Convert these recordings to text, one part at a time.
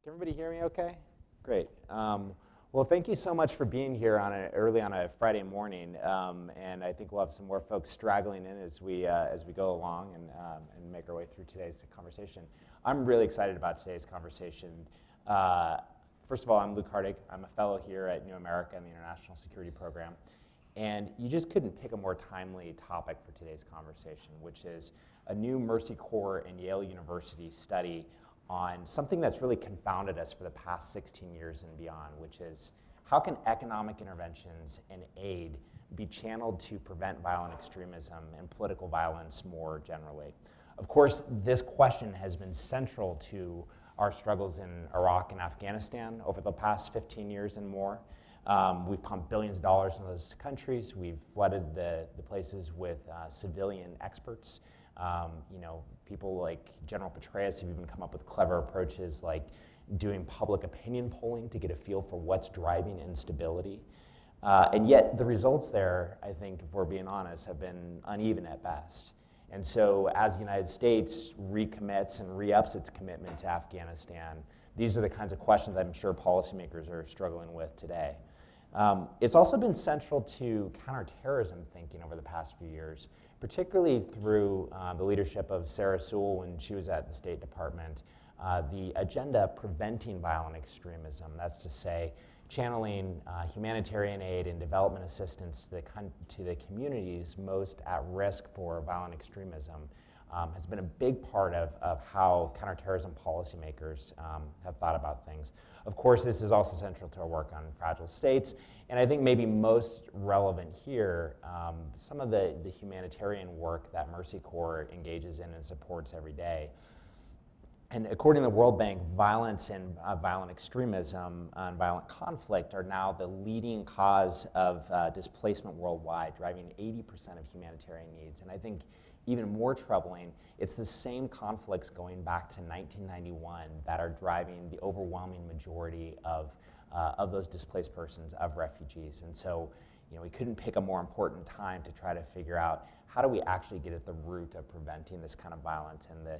Can everybody hear me okay? Great. Well, thank you so much for being here early on a Friday morning, and I think we'll have some more folks straggling in as we go along and make our way through today's conversation. I'm really excited about today's conversation. First of all, I'm Luke Hardig. I'm a fellow here at New America in the International Security Program, and you just couldn't pick a more timely topic for today's conversation, which is a new Mercy Corps and Yale University study on something that's really confounded us for the past 16 years and beyond, which is how can economic interventions and aid be channeled to prevent violent extremism and political violence more generally? Of course, this question has been central to our struggles in Iraq and Afghanistan over the past 15 years and more. We've pumped billions of dollars into those countries. We've flooded the places with civilian experts. People like General Petraeus have even come up with clever approaches like doing public opinion polling to get a feel for what's driving instability. And yet the results there, I think, if we're being honest, have been uneven at best. And so as the United States recommits and re-ups its commitment to Afghanistan, these are the kinds of questions I'm sure policymakers are struggling with today. It's also been central to counterterrorism thinking over the past few years, particularly through the leadership of Sarah Sewell when she was at the State Department. The agenda of preventing violent extremism, that's to say, channeling humanitarian aid and development assistance to the communities most at risk for violent extremism, has been a big part of how counterterrorism policymakers have thought about things. Of course, this is also central to our work on fragile states, and I think maybe most relevant here, some of the humanitarian work that Mercy Corps engages in and supports every day. And according to the World Bank, violence and violent extremism and violent conflict are now the leading cause of displacement worldwide, driving 80% of humanitarian needs. And I think even more troubling, it's the same conflicts going back to 1991 that are driving the overwhelming majority of those displaced persons, of refugees. And so, we couldn't pick a more important time to try to figure out how do we actually get at the root of preventing this kind of violence and the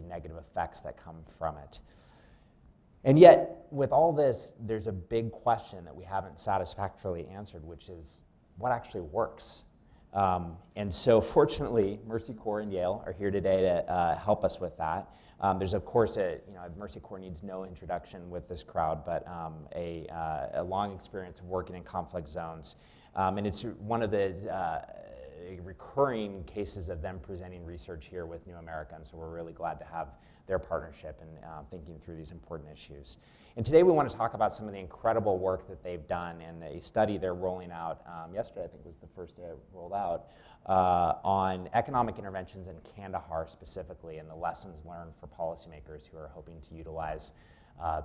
negative effects that come from it. And yet, with all this, there's a big question that we haven't satisfactorily answered, which is what actually works? And so fortunately, Mercy Corps and Yale are here today to help us with that. There's of course Mercy Corps needs no introduction with this crowd, but a long experience of working in conflict zones. And it's one of the recurring cases of them presenting research here with New America, and so we're really glad to have their partnership in thinking through these important issues. And today we want to talk about some of the incredible work that they've done in a study they're rolling out, yesterday I think was the first day it rolled out, on economic interventions in Kandahar specifically and the lessons learned for policymakers who are hoping to utilize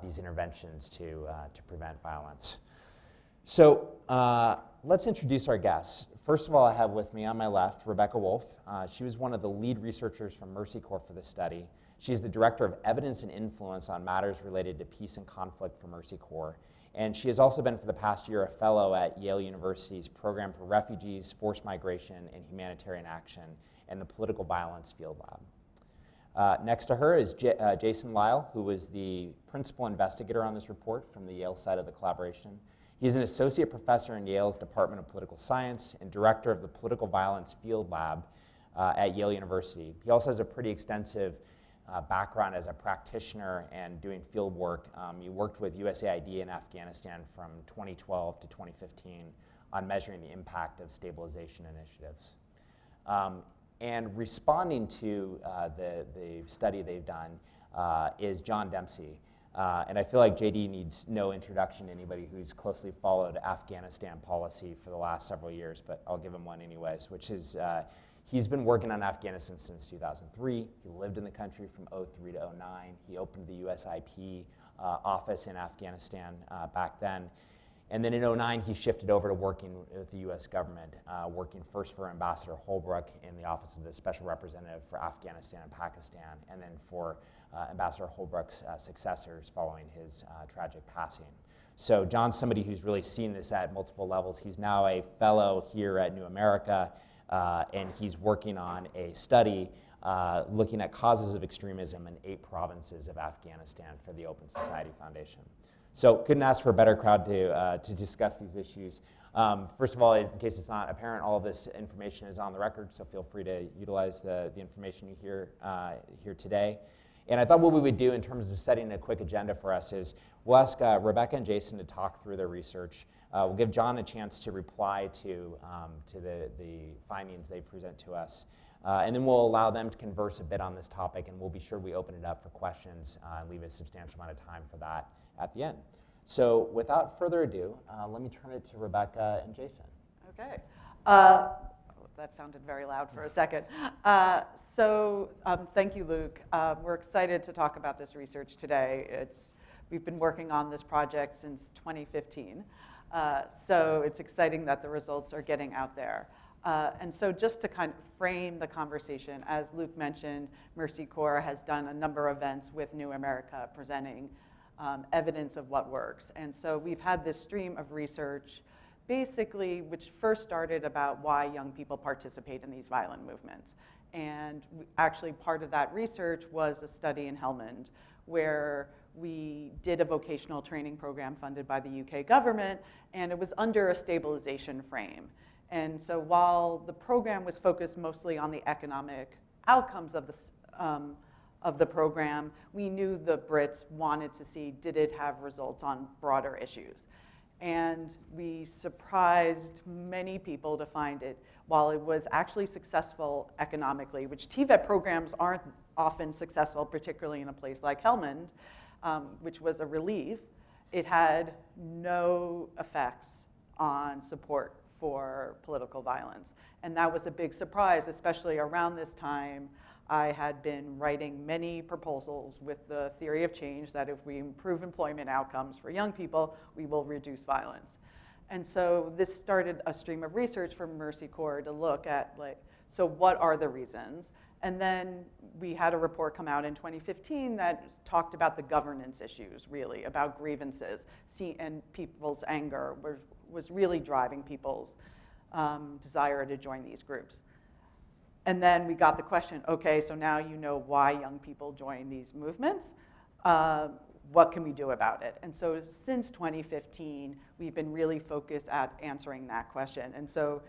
these interventions to prevent violence. So let's introduce our guests. First of all, I have with me on my left Rebecca Wolfe. She was one of the lead researchers from Mercy Corps for this study. She's the Director of Evidence and Influence on matters related to peace and conflict for Mercy Corps. And she has also been for the past year a fellow at Yale University's Program for Refugees, Forced Migration, and Humanitarian Action and the Political Violence FieldLab. Next to her is Jason Lyall, who was the principal investigator on this report from the Yale side of the collaboration. He's an associate professor in Yale's Department of Political Science and director of the Political Violence FieldLab at Yale University. He also has a pretty extensive background as a practitioner and doing field work. He worked with USAID in Afghanistan from 2012 to 2015 on measuring the impact of stabilization initiatives. And responding to the study they've done is John Dempsey. And I feel like JD needs no introduction to anybody who's closely followed Afghanistan policy for the last several years, but I'll give him one anyways, which is he's been working on Afghanistan since 2003. He lived in the country from 2003 to 2009. He opened the USIP office in Afghanistan back then. And then in 2009, he shifted over to working with the US government, working first for Ambassador Holbrooke in the Office of the Special Representative for Afghanistan and Pakistan, and then for Ambassador Holbrooke's successors following his tragic passing. So John's somebody who's really seen this at multiple levels. He's now a fellow here at New America, and he's working on a study looking at causes of extremism in 8 provinces of Afghanistan for the Open Society Foundation. So couldn't ask for a better crowd to discuss these issues. First of all, in case it's not apparent, all of this information is on the record, so feel free to utilize the information you hear here today. And I thought what we would do in terms of setting a quick agenda for us is we'll ask Rebecca and Jason to talk through their research. We'll give John a chance to reply to the findings they present to us. And then we'll allow them to converse a bit on this topic, and we'll be sure we open it up for questions and leave a substantial amount of time for that at the end. So without further ado, let me turn it to Rebecca and Jason. Okay. That sounded very loud for a second. Thank you, Luke. We're excited to talk about this research today. We've been working on this project since 2015. So it's exciting that the results are getting out there. And so just to kind of frame the conversation, as Luke mentioned, Mercy Corps has done a number of events with New America presenting evidence of what works. And so we've had this stream of research basically, which first started about why young people participate in these violent movements. And actually part of that research was a study in Helmand where we did a vocational training program funded by the UK government, and it was under a stabilization frame. And so while the program was focused mostly on the economic outcomes of the program, we knew the Brits wanted to see, did it have results on broader issues? And we surprised many people to find it, while it was actually successful economically, which TVET programs aren't often successful, particularly in a place like Helmand, which was a relief, it had no effects on support for political violence. And that was a big surprise, especially around this time. I had been writing many proposals with the theory of change that if we improve employment outcomes for young people, we will reduce violence. And so this started a stream of research from Mercy Corps to look at, so what are the reasons? And then we had a report come out in 2015 that talked about the governance issues, really, about grievances, and people's anger was really driving people's desire to join these groups. And then we got the question, okay, so now you know why young people join these movements. What can we do about it? And so since 2015, we've been really focused at answering that question. And so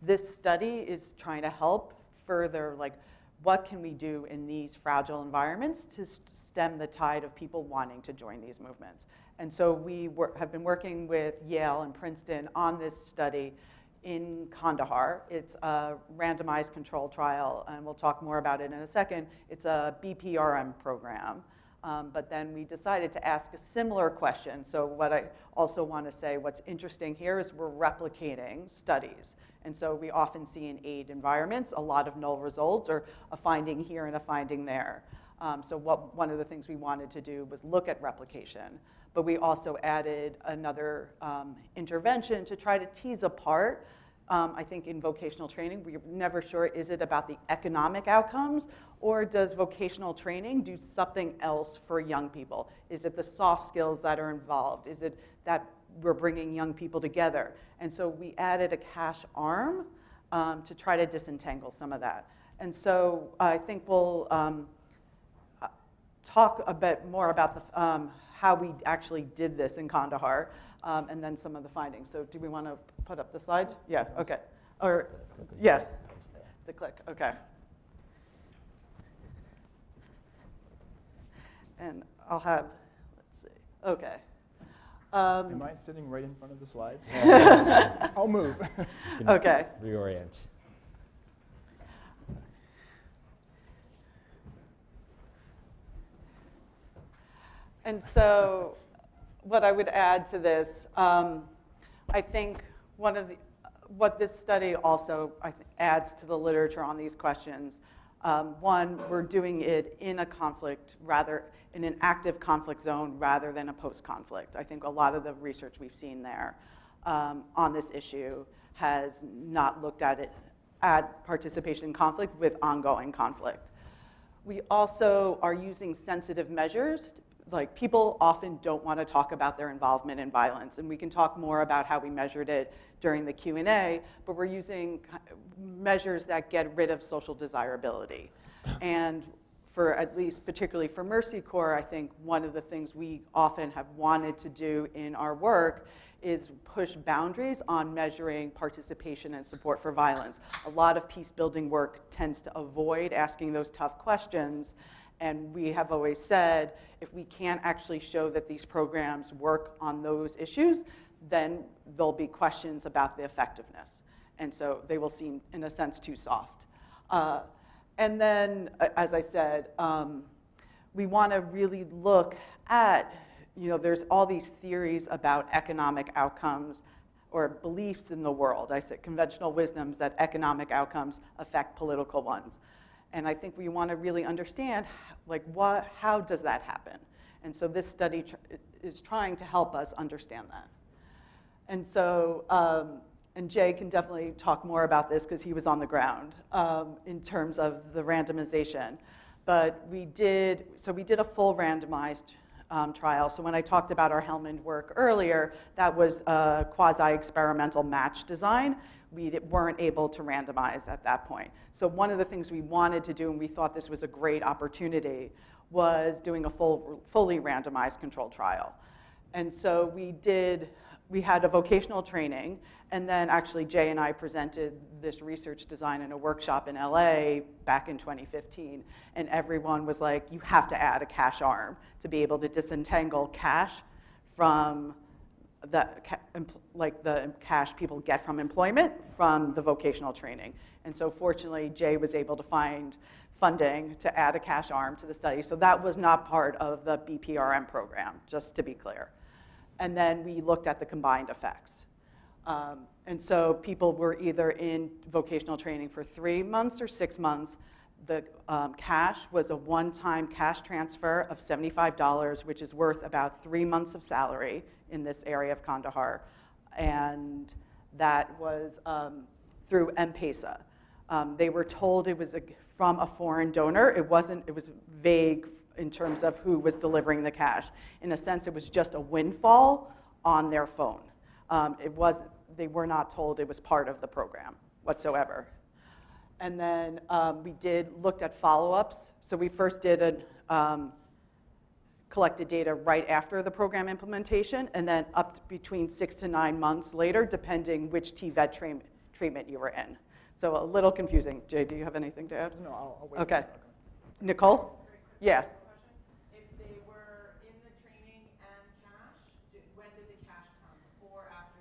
this study is trying to help further, what can we do in these fragile environments to stem the tide of people wanting to join these movements? And so we have been working with Yale and Princeton on this study in Kandahar. It's a randomized control trial, and we'll talk more about it in a second. It's a BPRM program. But then we decided to ask a similar question. So what I also want to say, what's interesting here is we're replicating studies. And so we often see in aid environments a lot of null results, or a finding here and a finding there. So one of the things we wanted to do was look at replication. But we also added another intervention to try to tease apart. I think in vocational training, we're never sure, is it about the economic outcomes, or does vocational training do something else for young people? Is it the soft skills that are involved? Is it that we're bringing young people together? And so we added a cash arm to try to disentangle some of that. And so I think we'll talk a bit more about the, how we actually did this in Kandahar, and then some of the findings. So do we want to put up the slides? Yeah, okay. Or, yeah, the click, okay. And I'll have, let's see, okay. Am I sitting right in front of the slides? I'll move. Okay. Reorient. And so what I would add to this, I think what this study also adds to the literature on these questions, one, we're doing it in a conflict, in an active conflict zone rather than a post-conflict. I think a lot of the research we've seen there on this issue has not looked at it at participation in conflict with ongoing conflict. We also are using sensitive measures. Like, people often don't want to talk about their involvement in violence, and we can talk more about how we measured it during the Q&A, but we're using measures that get rid of social desirability. And for at least particularly for Mercy Corps, I think one of the things we often have wanted to do in our work is push boundaries on measuring participation and support for violence. A lot of peace building work tends to avoid asking those tough questions, and we have always said if we can't actually show that these programs work on those issues, then there'll be questions about the effectiveness. And so they will seem, in a sense, too soft. And then, as I said, we want to really look at, there's all these theories about economic outcomes or beliefs in the world. I said conventional wisdoms that economic outcomes affect political ones. And I think we want to really understand, how does that happen? And so this study is trying to help us understand that. And so, and Jay can definitely talk more about this because he was on the ground in terms of the randomization. But we did a full randomized trial. So when I talked about our Helmand work earlier, that was a quasi-experimental match design. We weren't able to randomize at that point. So one of the things we wanted to do, and we thought this was a great opportunity, was doing a fully randomized controlled trial. And so we had a vocational training, and then actually Jay and I presented this research design in a workshop in LA back in 2015, and everyone was like, you have to add a cash arm to be able to disentangle cash from the cash people get from employment from the vocational training. And so fortunately, Jay was able to find funding to add a cash arm to the study. So that was not part of the BPRM program, just to be clear. And then we looked at the combined effects. And so people were either in vocational training for 3 months or 6 months. The cash was a one-time cash transfer of $75, which is worth about 3 months of salary in this area of Kandahar. And that was through M-Pesa. They were told it was from a foreign donor. It was vague in terms of who was delivering the cash. In a sense, it was just a windfall on their phone. They were not told it was part of the program whatsoever. And then we looked at follow-ups. So we first collected data right after the program implementation, and then up to between 6 to 9 months later, depending which TVET treatment you were in. So a little confusing. Jay, do you have anything to add? No, I'll wait. Okay. Nicole? Yeah. If they were in the training and cash, when did the cash come? Before, after,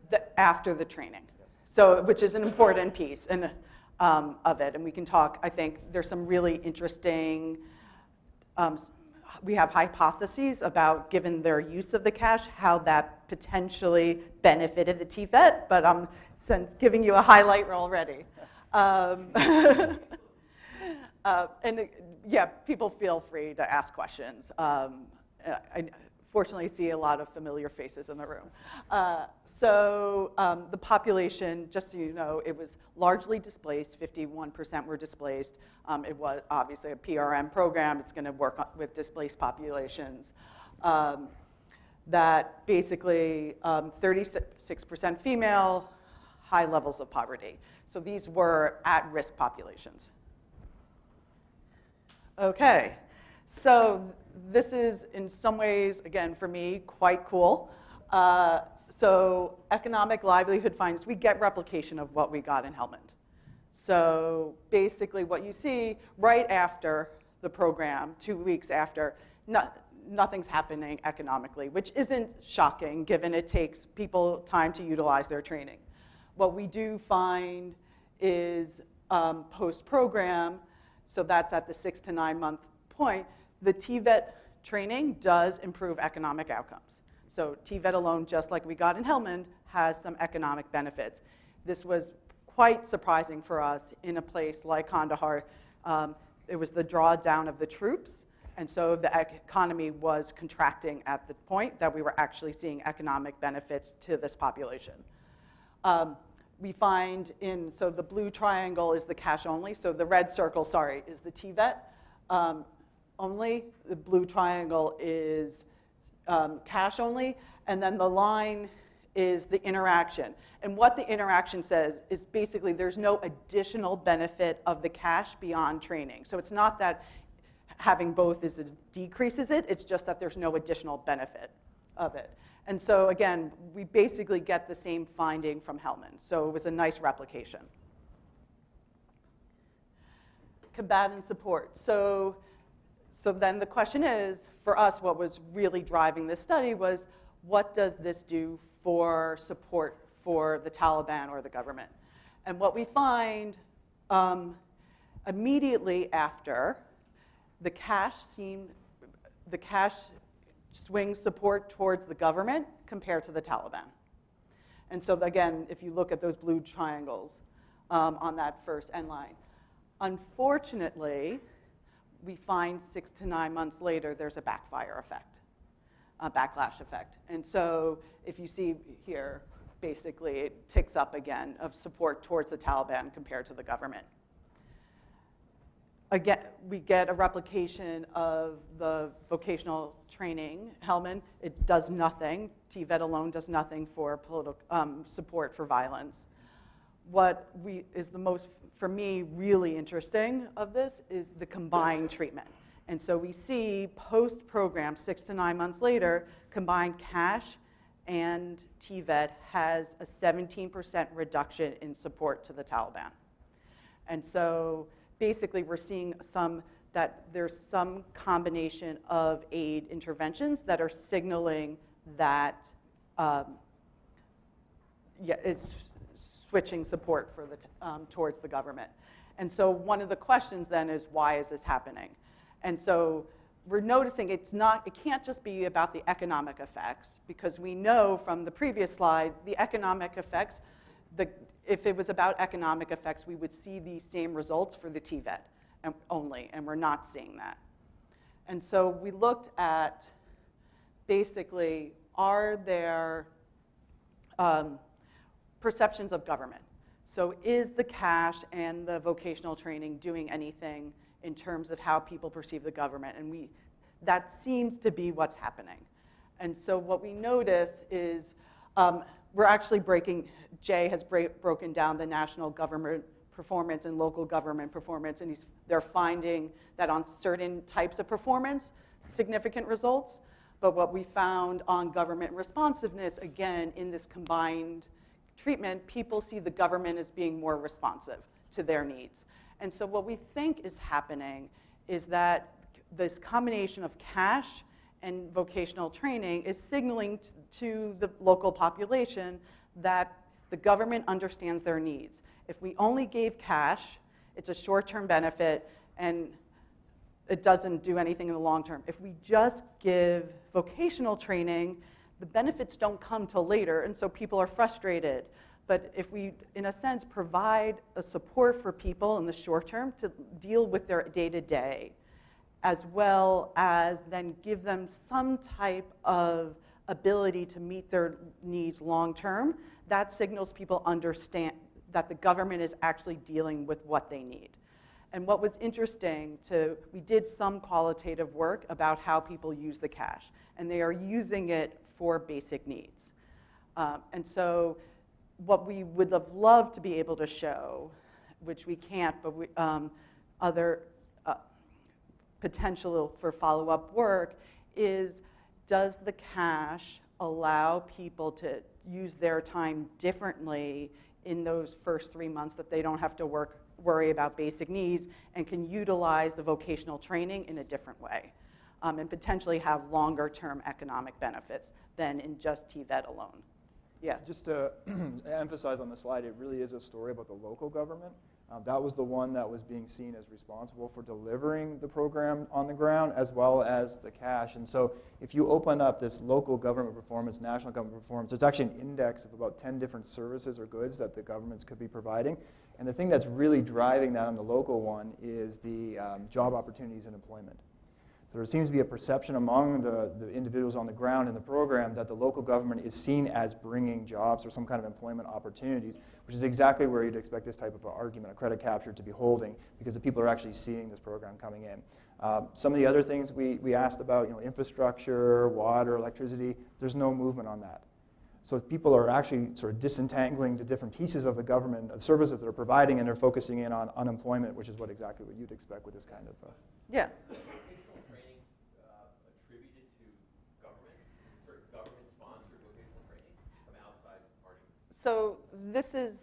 during? After the training. Yes. So, which is an important piece of it. And we can talk, I think there's some really interesting, we have hypotheses about, given their use of the cash, how that potentially benefited the TVET, but I'm giving you a highlight already. And yeah, people feel free to ask questions. I fortunately see a lot of familiar faces in the room. So the population, just so you know, it was largely displaced. 51% were displaced. It was obviously a PRM program. It's going to work with displaced populations. That basically 36% female, high levels of poverty. So these were at-risk populations. Okay, so this is in some ways, again, for me, quite cool. So economic livelihood findings, we get replication of what we got in Helmand. So basically what you see right after the program, 2 weeks after, nothing's happening economically, which isn't shocking given it takes people time to utilize their training. What we do find is post-program, so that's at the 6 to 9 month point, the TVET training does improve economic outcomes. So TVET alone, just like we got in Helmand, has some economic benefits. This was quite surprising for us in a place like Kandahar. It was the drawdown of the troops, and so the economy was contracting at the point that we were actually seeing economic benefits to this population. We find so the blue triangle is the cash only, so the red circle, is the TVET only. The blue triangle is cash only, and then the line is the interaction. And what the interaction says is basically there's no additional benefit of the cash beyond training. So it's not that having both decreases it, it's just that there's no additional benefit of it. And so again, we basically get the same finding from Hellman. So it was a nice replication. Combatant support. So then the question is, for us, what was really driving this study was, what does this do for support for the Taliban or the government? And what we find immediately after, the cash swings support towards the government compared to the Taliban. And so again, if you look at those blue triangles on that first end line, unfortunately, we find 6 to 9 months later, there's a backfire effect, a backlash effect. And so if you see here, basically it ticks up again of support towards the Taliban compared to the government. Again, we get a replication of the vocational training. Hellman, it does nothing. TVET alone does nothing for political support for violence. What is the most, for me, really interesting of this is the combined treatment. And so we see post-program, 6 to 9 months later, combined cash and TVET has a 17% reduction in support to the Taliban. And so basically we're seeing that there's some combination of aid interventions that are signaling that it's switching support for towards the government. And so one of the questions then is, why is this happening? And so we're noticing it can't just be about the economic effects, because we know from the previous slide, the economic effects, if it was about economic effects, we would see the same results for the TVET only, and we're not seeing that. And so we looked at basically, are there perceptions of government? So is the cash and the vocational training doing anything in terms of how people perceive the government? And that seems to be what's happening. And so what we notice is we're actually Jay has broken down the national government performance and local government performance, and they're finding that on certain types of performance, significant results. But what we found on government responsiveness, again, in this combined treatment, people see the government as being more responsive to their needs. And so what we think is happening is that this combination of cash and vocational training is signaling to the local population that the government understands their needs. If we only gave cash, it's a short-term benefit, and it doesn't do anything in the long term. If we just give vocational training, the benefits don't come till later, and so people are frustrated. But if we, in a sense, provide a support for people in the short term to deal with their day-to-day, as well as then give them some type of ability to meet their needs long term, that signals people understand that the government is actually dealing with what they need. And what was interesting, we did some qualitative work about how people use the cash, and they are using it for basic needs. And so what we would have loved to be able to show, which we can't, but other potential for follow-up work is, does the cash allow people to use their time differently in those first 3 months that they don't have to worry about basic needs and can utilize the vocational training in a different way and potentially have longer-term economic benefits than in just TVET alone? Yeah. Just to emphasize on the slide, it really is a story about the local government. That was the one that was being seen as responsible for delivering the program on the ground, as well as the cash. And so if you open up this local government performance, national government performance, there's actually an index of about 10 different services or goods that the governments could be providing. And the thing that's really driving that on the local one is the job opportunities and employment. So there seems to be a perception among the individuals on the ground in the program that the local government is seen as bringing jobs or some kind of employment opportunities, which is exactly where you'd expect this type of argument, a credit capture, to be holding, because the people are actually seeing this program coming in. Some of the other things we asked about, infrastructure, water, electricity, there's no movement on that. So people are actually sort of disentangling the different pieces of the government, services that are providing, and they're focusing in on unemployment, which is exactly what you'd expect with this kind of. Yeah. Vocational training attributed to government, sort of government-sponsored vocational training, some outside party. So this is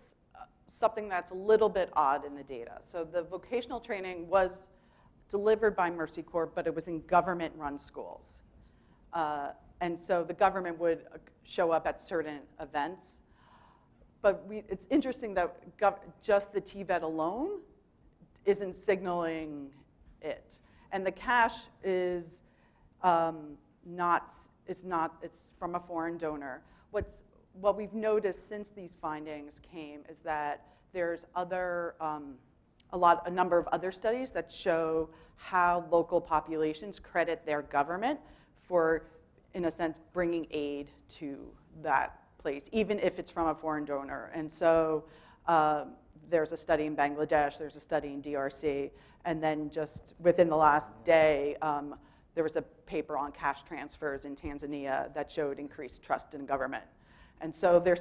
something that's a little bit odd in the data. So the vocational training was delivered by Mercy Corps, but it was in government-run schools. And so the government would show up at certain events. But it's interesting that just the TVET alone isn't signaling it. And the cash is it's from a foreign donor. What we've noticed since these findings came is that there's a number of other studies that show how local populations credit their government for, in a sense, bringing aid to that place, even if it's from a foreign donor. And so there's a study in Bangladesh, there's a study in DRC, and then just within the last day, there was a paper on cash transfers in Tanzania that showed increased trust in government. And so there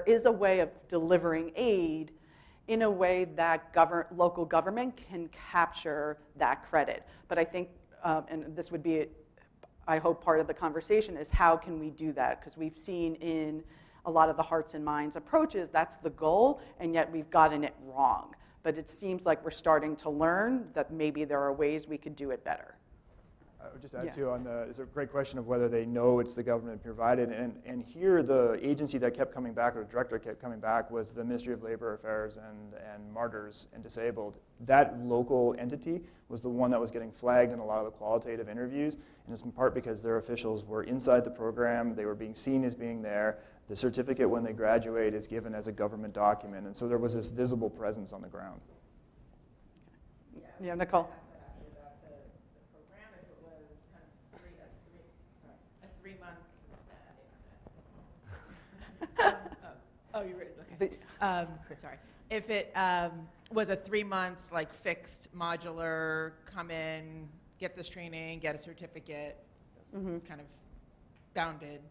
is a way of delivering aid in a way that local government can capture that credit. But I think, and this would be, I hope, part of the conversation is how can we do that? Because we've seen in a lot of the Hearts and Minds approaches, that's the goal, and yet we've gotten it wrong. But it seems like we're starting to learn that maybe there are ways we could do it better. I would just add too it's a great question of whether they know it's the government provided, and here the agency that kept coming back, or the director kept coming back, was the Ministry of Labor Affairs and Martyrs and Disabled. That local entity was the one that was getting flagged in a lot of the qualitative interviews, and it's in part because their officials were inside the program, they were being seen as being there. The certificate when they graduate is given as a government document, and so there was this visible presence on the ground. Yeah, Nicole. Oh, you're right. Okay. Sorry. If it was a 3-month, like, fixed, modular, come in, get this training, get a certificate, kind of bounded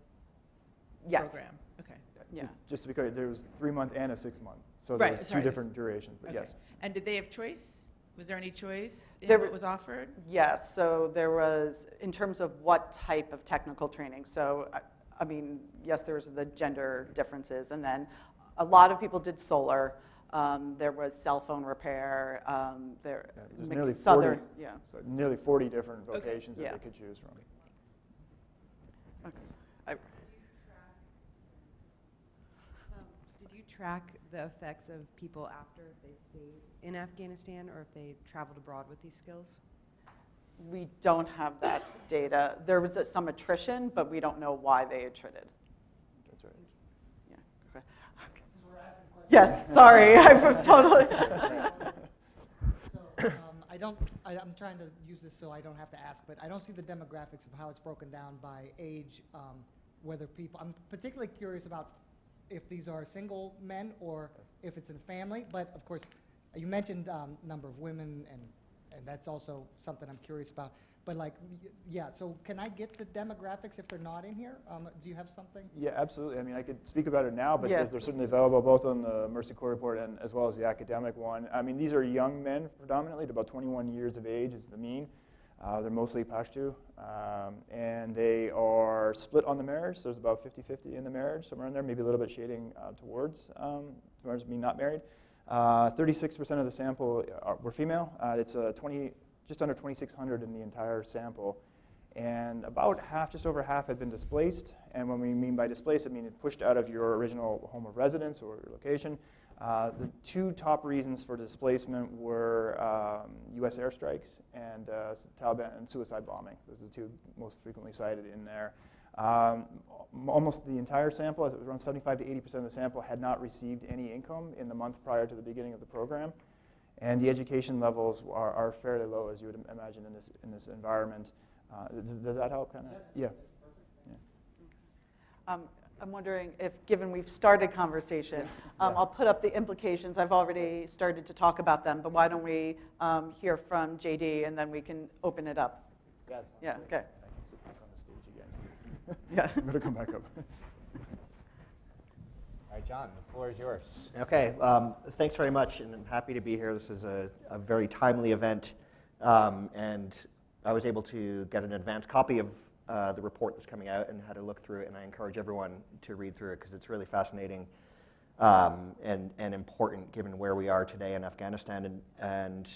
program. Okay. Yeah. Just to be clear, there was 3-month and a 6-month, so Right, there was sorry. two different durations. But Okay. yes. And did they have choice? Was there any choice in There what was offered? Yes, so there was, in terms of what type of technical training. So, I mean, yes, there was the gender differences, and then a lot of people did solar. There was cell phone repair. There's nearly 40, yeah. so nearly 40 different vocations Yeah. that they could choose from. Okay. Did you track the effects of people after they stayed in Afghanistan or if they traveled abroad with these skills? We don't have that data. There was some attrition, but we don't know why they attrited. That's right. Yeah. Okay. Yes. Sorry. I'm totally. So I'm trying to use this so I don't have to ask, but I don't see the demographics of how it's broken down by age, whether people. I'm particularly curious about if these are single men or if it's in family. But of course, you mentioned number of women and that's also something I'm curious about. But like, yeah, so can I get the demographics if they're not in here? Do you have something? Yeah, absolutely. I mean, I could speak about it now, but Yes. they're certainly available both on the Mercy Corps report and as well as the academic one. I mean, these are young men predominantly, at about 21 years of age is the mean. They're mostly Pashto, and they are split on the marriage. So there's about 50-50 in the marriage, somewhere in there, maybe a little bit shading towards being not married. 36% of the sample were female. It's just under 2,600 in the entire sample. And about half, just over half, had been displaced. And when we mean by displaced, I mean pushed out of your original home of residence or your location. The two top reasons for displacement were U.S. airstrikes and Taliban and suicide bombing. Those are the two most frequently cited in there. Almost the entire sample, around 75 to 80% of the sample, had not received any income in the month prior to the beginning of the program. And the education levels are fairly low, as you would imagine, in this environment. Does that help, kind of? Yeah. I'm wondering if, given we've started conversation, I'll put up the implications. I've already started to talk about them, but why don't we hear from JD and then we can open it up. Yes. Yeah, okay. I can sit back on the stage again. Yeah. I'm going to come back up. All right, John, the floor is yours. Okay, thanks very much, and I'm happy to be here. This is a very timely event, and I was able to get an advance copy of the report that's coming out and had a look through it, and I encourage everyone to read through it because it's really fascinating and important given where we are today in Afghanistan. And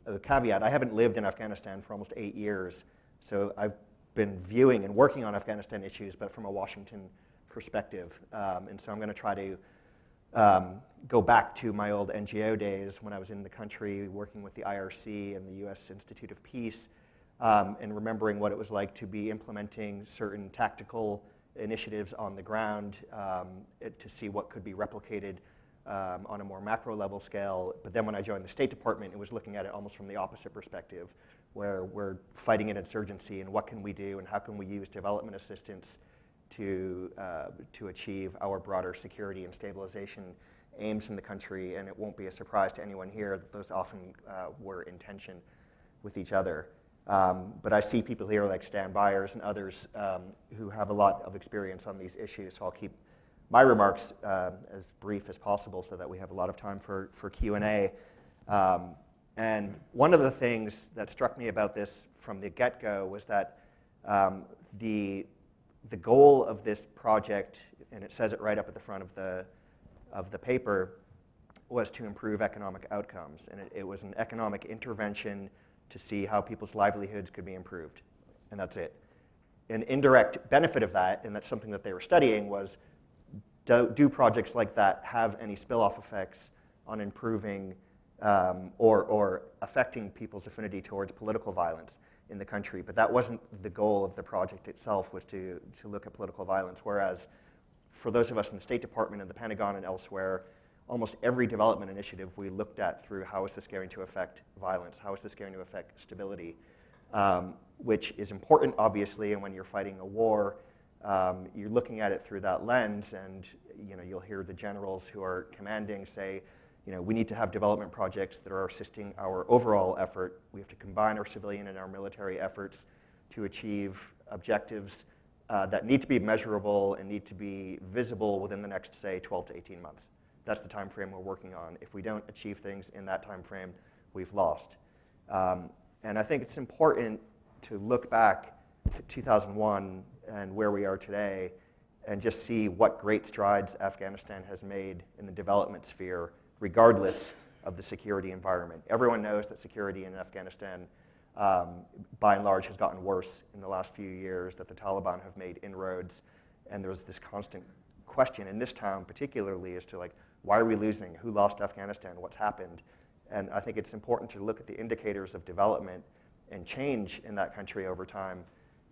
a caveat, I haven't lived in Afghanistan for almost 8 years, so I've been viewing and working on Afghanistan issues, but from a Washington perspective. And so I'm going to try to go back to my old NGO days when I was in the country working with the IRC and the U.S. Institute of Peace, and remembering what it was like to be implementing certain tactical initiatives on the ground to see what could be replicated on a more macro level scale. But then when I joined the State Department, it was looking at it almost from the opposite perspective, where we're fighting an insurgency and what can we do and how can we use development assistance to achieve our broader security and stabilization aims in the country. And it won't be a surprise to anyone here that those often were in tension with each other. But I see people here like Stan Byers and others who have a lot of experience on these issues, so I'll keep my remarks as brief as possible so that we have a lot of time for Q&A. And one of the things that struck me about this from the get-go was that the goal of this project, and it says it right up at the front of the paper, was to improve economic outcomes. And it was an economic intervention to see how people's livelihoods could be improved. And that's it. An indirect benefit of that, and that's something that they were studying, was do projects like that have any spill-off effects on improving or affecting people's affinity towards political violence in the country? But that wasn't the goal of the project itself, was to look at political violence, whereas for those of us in the State Department and the Pentagon and elsewhere, almost every development initiative we looked at through how is this going to affect violence, how is this going to affect stability, which is important, obviously, and when you're fighting a war, you're looking at it through that lens, and you'll hear the generals who are commanding say, we need to have development projects that are assisting our overall effort. We have to combine our civilian and our military efforts to achieve objectives that need to be measurable and need to be visible within the next, say, 12 to 18 months. That's the time frame we're working on. If we don't achieve things in that time frame, we've lost. And I think it's important to look back to 2001 and where we are today and just see what great strides Afghanistan has made in the development sphere, regardless of the security environment. Everyone knows that security in Afghanistan, by and large, has gotten worse in the last few years, that the Taliban have made inroads, and there's this constant question in this town particularly as to why are we losing? Who lost Afghanistan? What's happened? And I think it's important to look at the indicators of development and change in that country over time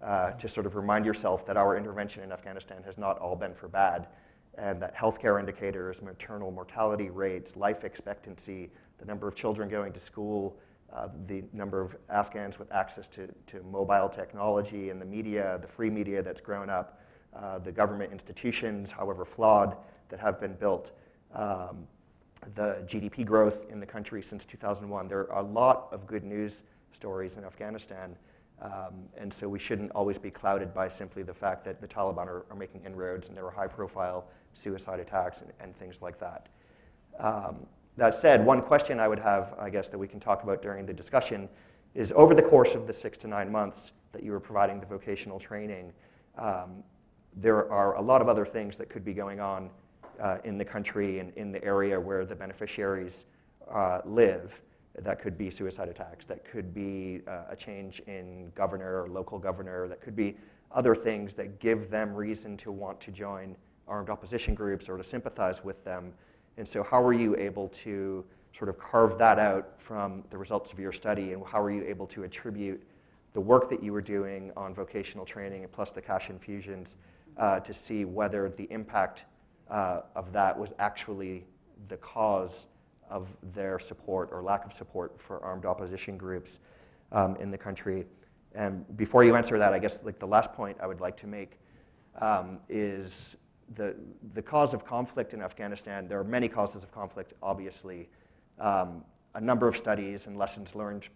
to sort of remind yourself that our intervention in Afghanistan has not all been for bad, and that healthcare indicators, maternal mortality rates, life expectancy, the number of children going to school, the number of Afghans with access to mobile technology and the media, the free media that's grown up, the government institutions, however flawed, that have been built, the GDP growth in the country since 2001. There are a lot of good news stories in Afghanistan, and so we shouldn't always be clouded by simply the fact that the Taliban are making inroads and there were high-profile suicide attacks and things like that. That said, one question I would have, I guess, that we can talk about during the discussion is over the course of the 6 to 9 months that you were providing the vocational training, there are a lot of other things that could be going on in the country and in the area where the beneficiaries live. That could be suicide attacks, that could be a change in governor or local governor, that could be other things that give them reason to want to join armed opposition groups or to sympathize with them. And so how were you able to sort of carve that out from the results of your study, and how were you able to attribute the work that you were doing on vocational training plus the cash infusions to see whether the impact of that was actually the cause of their support or lack of support for armed opposition groups in the country? And before you answer that, I guess the last point I would like to make is the cause of conflict in Afghanistan. There are many causes of conflict, obviously. A number of studies and lessons learned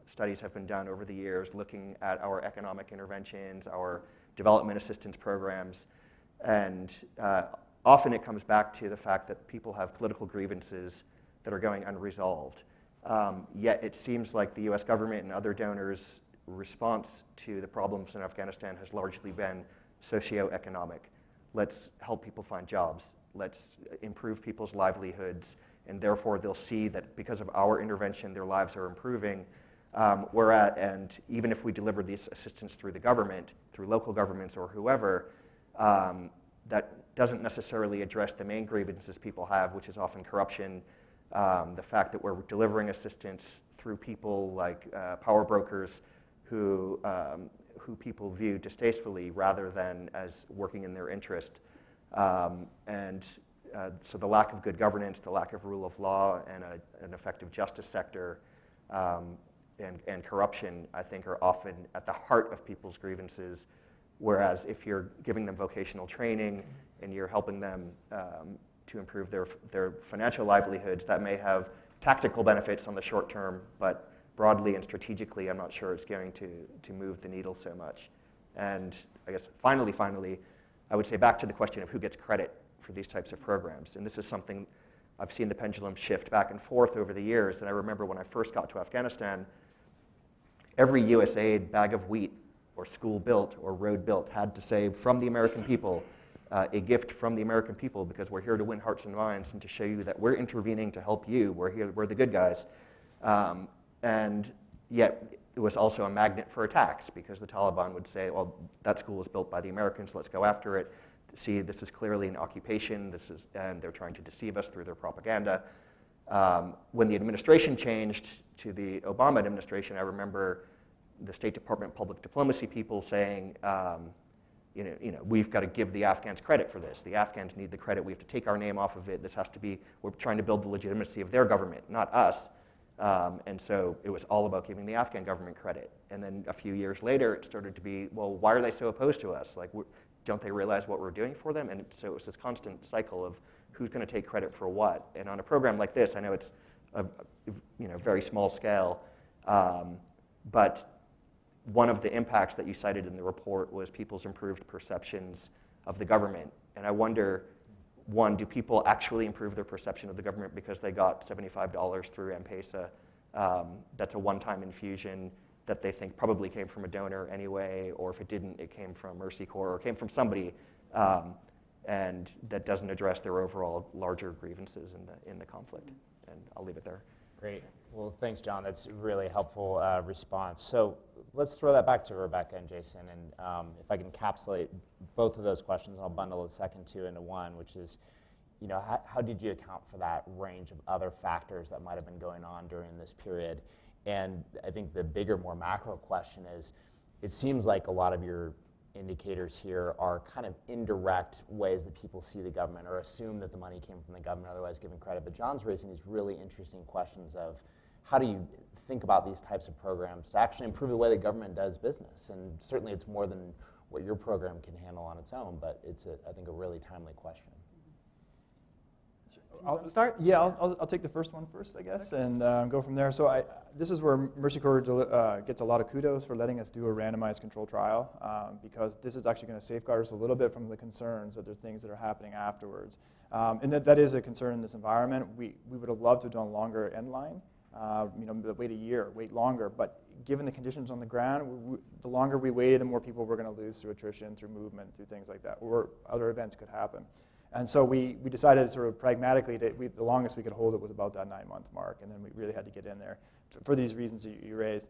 studies have been done over the years looking at our economic interventions, our development assistance programs. And often it comes back to the fact that people have political grievances that are going unresolved. Yet it seems like the US government and other donors' response to the problems in Afghanistan has largely been socioeconomic. Let's help people find jobs. Let's improve people's livelihoods. And therefore, they'll see that because of our intervention, their lives are improving. And even if we deliver this assistance through the government, through local governments or whoever, that doesn't necessarily address the main grievances people have, which is often corruption, the fact that we're delivering assistance through people like power brokers who people view distastefully rather than as working in their interest. So the lack of good governance, the lack of rule of law, and an effective justice sector, and corruption, I think, are often at the heart of people's grievances. Whereas if you're giving them vocational training and you're helping them to improve their financial livelihoods, that may have tactical benefits on the short term, but broadly and strategically, I'm not sure it's going to move the needle so much. And I guess finally, I would say back to the question of who gets credit for these types of programs. And this is something I've seen the pendulum shift back and forth over the years. And I remember when I first got to Afghanistan, every USAID bag of wheat or school built or road built had to say, from the American people, a gift from the American people, because we're here to win hearts and minds and to show you that we're intervening to help you. We're the good guys. And yet it was also a magnet for attacks, because the Taliban would say, well, that school was built by the Americans, let's go after it. See, this is clearly an occupation, and they're trying to deceive us through their propaganda. When the administration changed to the Obama administration, I remember the State Department public diplomacy people saying, we've got to give the Afghans credit for this. The Afghans need the credit. We have to take our name off of it. This has to be, we're trying to build the legitimacy of their government, not us. And so it was all about giving the Afghan government credit. And then a few years later, it started to be, well, why are they so opposed to us? Like, don't they realize what we're doing for them? And so it was this constant cycle of who's going to take credit for what. And on a program like this, I know it's a very small scale, but one of the impacts that you cited in the report was people's improved perceptions of the government. And I wonder, one, do people actually improve their perception of the government because they got $75 through M-Pesa? That's a one-time infusion that they think probably came from a donor anyway, or if it didn't, it came from Mercy Corps or came from somebody, and that doesn't address their overall larger grievances in the conflict. And I'll leave it there. Great. Well, thanks, John. That's a really helpful response. So let's throw that back to Rebecca and Jason, and if I can encapsulate both of those questions, I'll bundle the second two into one, which is, how did you account for that range of other factors that might have been going on during this period? And I think the bigger, more macro question is, it seems like a lot of your indicators here are kind of indirect ways that people see the government or assume that the money came from the government, otherwise giving credit. But John's raising these really interesting questions of how do you think about these types of programs to actually improve the way the government does business? And certainly it's more than what your program can handle on its own, but it's, I think, a really timely question. I'll start? Yeah, I'll take the first one first, I guess, and go from there. So this is where Mercy Corps gets a lot of kudos for letting us do a randomized control trial, because this is actually going to safeguard us a little bit from the concerns that there's things that are happening afterwards. And that is a concern in this environment. We would have loved to have done a longer end line, wait a year, wait longer, but given the conditions on the ground, the longer we waited, the more people we're going to lose through attrition, through movement, through things like that, or other events could happen. And so we decided sort of pragmatically that the longest we could hold it was about that 9-month mark, and then we really had to get in there for these reasons that you raised.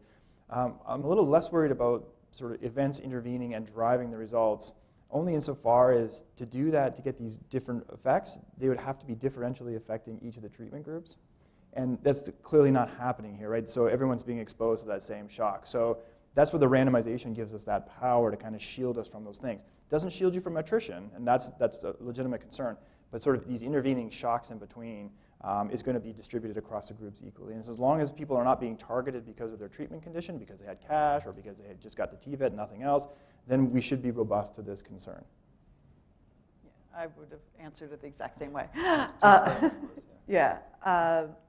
I'm a little less worried about sort of events intervening and driving the results, only insofar as to do that, to get these different effects, they would have to be differentially affecting each of the treatment groups. And that's clearly not happening here, right? So everyone's being exposed to that same shock. So that's where the randomization gives us that power to kind of shield us from those things. It doesn't shield you from attrition, and that's a legitimate concern. But sort of these intervening shocks in between is going to be distributed across the groups equally. And so as long as people are not being targeted because of their treatment condition, because they had cash, or because they had just got the TVET and nothing else, then we should be robust to this concern. Yeah, I would have answered it the exact same way.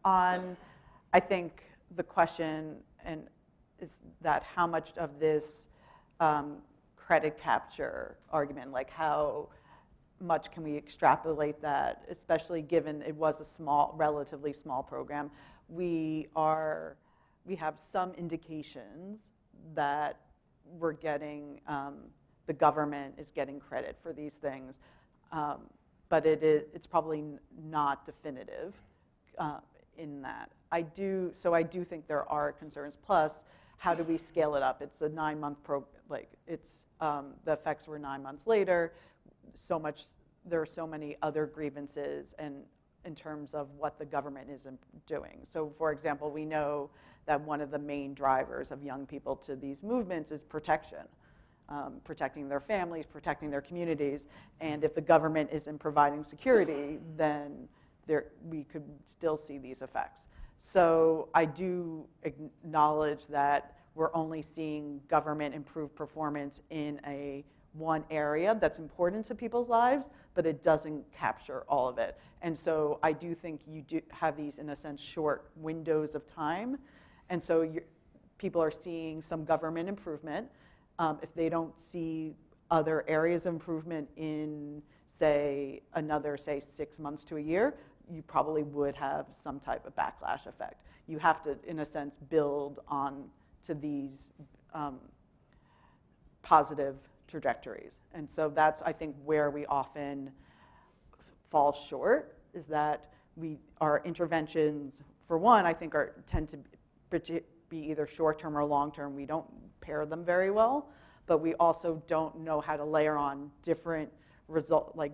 On, I think the question is that how much of this credit capture argument, like how much can we extrapolate that, especially given it was a small, relatively small program. We have some indications that we're getting, the government is getting credit for these things, but it's probably not definitive in that. So I do think there are concerns. Plus, how do we scale it up? It's a 9-month the effects were 9 months later. There are so many other grievances and in terms of what the government is doing. So for example, we know that one of the main drivers of young people to these movements is protection, protecting their families, protecting their communities. And if the government isn't providing security, then we could still see these effects. So I do acknowledge that we're only seeing government improve performance in one area that's important to people's lives, but it doesn't capture all of it. And so I do think you do have these, in a sense, short windows of time. And so people are seeing some government improvement. If they don't see other areas of improvement in, say, another, 6 months to a year, you probably would have some type of backlash effect. You have to, in a sense, build on to these positive trajectories. And so that's, I think, where we often fall short, is that our interventions, for one, I think tend to be either short-term or long-term. We don't pair them very well, but we also don't know how to layer on different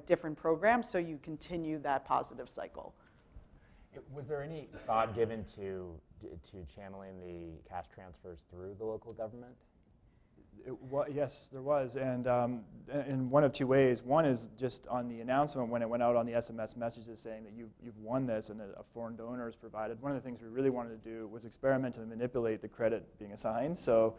different programs, so you continue that positive cycle. Was there any thought given to channeling the cash transfers through the local government? Yes, there was, and in one of two ways. One is just on the announcement when it went out on the SMS messages saying that you've won this and a foreign donor is provided. One of the things we really wanted to do was experiment and manipulate the credit being assigned. So,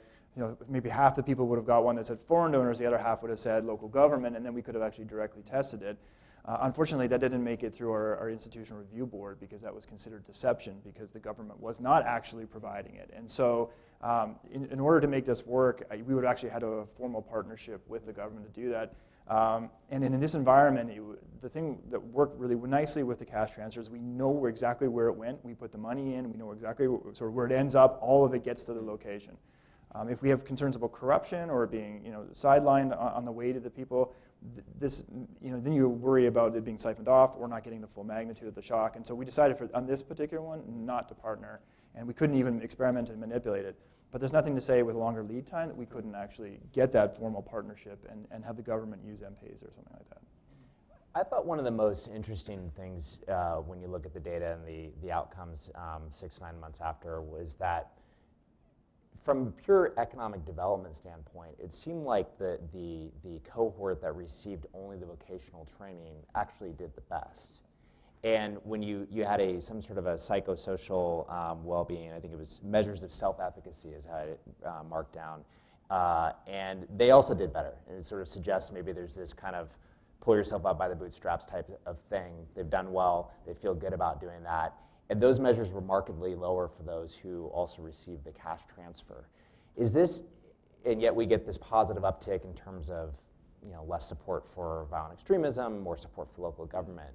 maybe half the people would have got one that said foreign donors, the other half would have said local government, and then we could have actually directly tested it. Unfortunately, that didn't make it through our institutional review board because that was considered deception because the government was not actually providing it. And so in order to make this work, we would actually had a formal partnership with the government to do that. And in this environment, the thing that worked really nicely with the cash transfers, we know exactly where it went. We put the money in. We know exactly sort of where it ends up. All of it gets to the location. If we have concerns about corruption or being sidelined on the way to the people, then you worry about it being siphoned off or not getting the full magnitude of the shock. And so we decided on this particular one not to partner, and we couldn't even experiment and manipulate it. But there's nothing to say with longer lead time that we couldn't actually get that formal partnership and have the government use MPAs or something like that. I thought one of the most interesting things when you look at the data and the outcomes 6 to 9 months after was that from a pure economic development standpoint, it seemed like the cohort that received only the vocational training actually did the best. And when you had some sort of a psychosocial well-being, I think it was measures of self-efficacy is how it marked down, and they also did better. And it sort of suggests maybe there's this kind of pull yourself up by the bootstraps type of thing. They've done well. They feel good about doing that. And those measures were markedly lower for those who also received the cash transfer. Is this, and yet we get this positive uptick in terms of less support for violent extremism, more support for local government.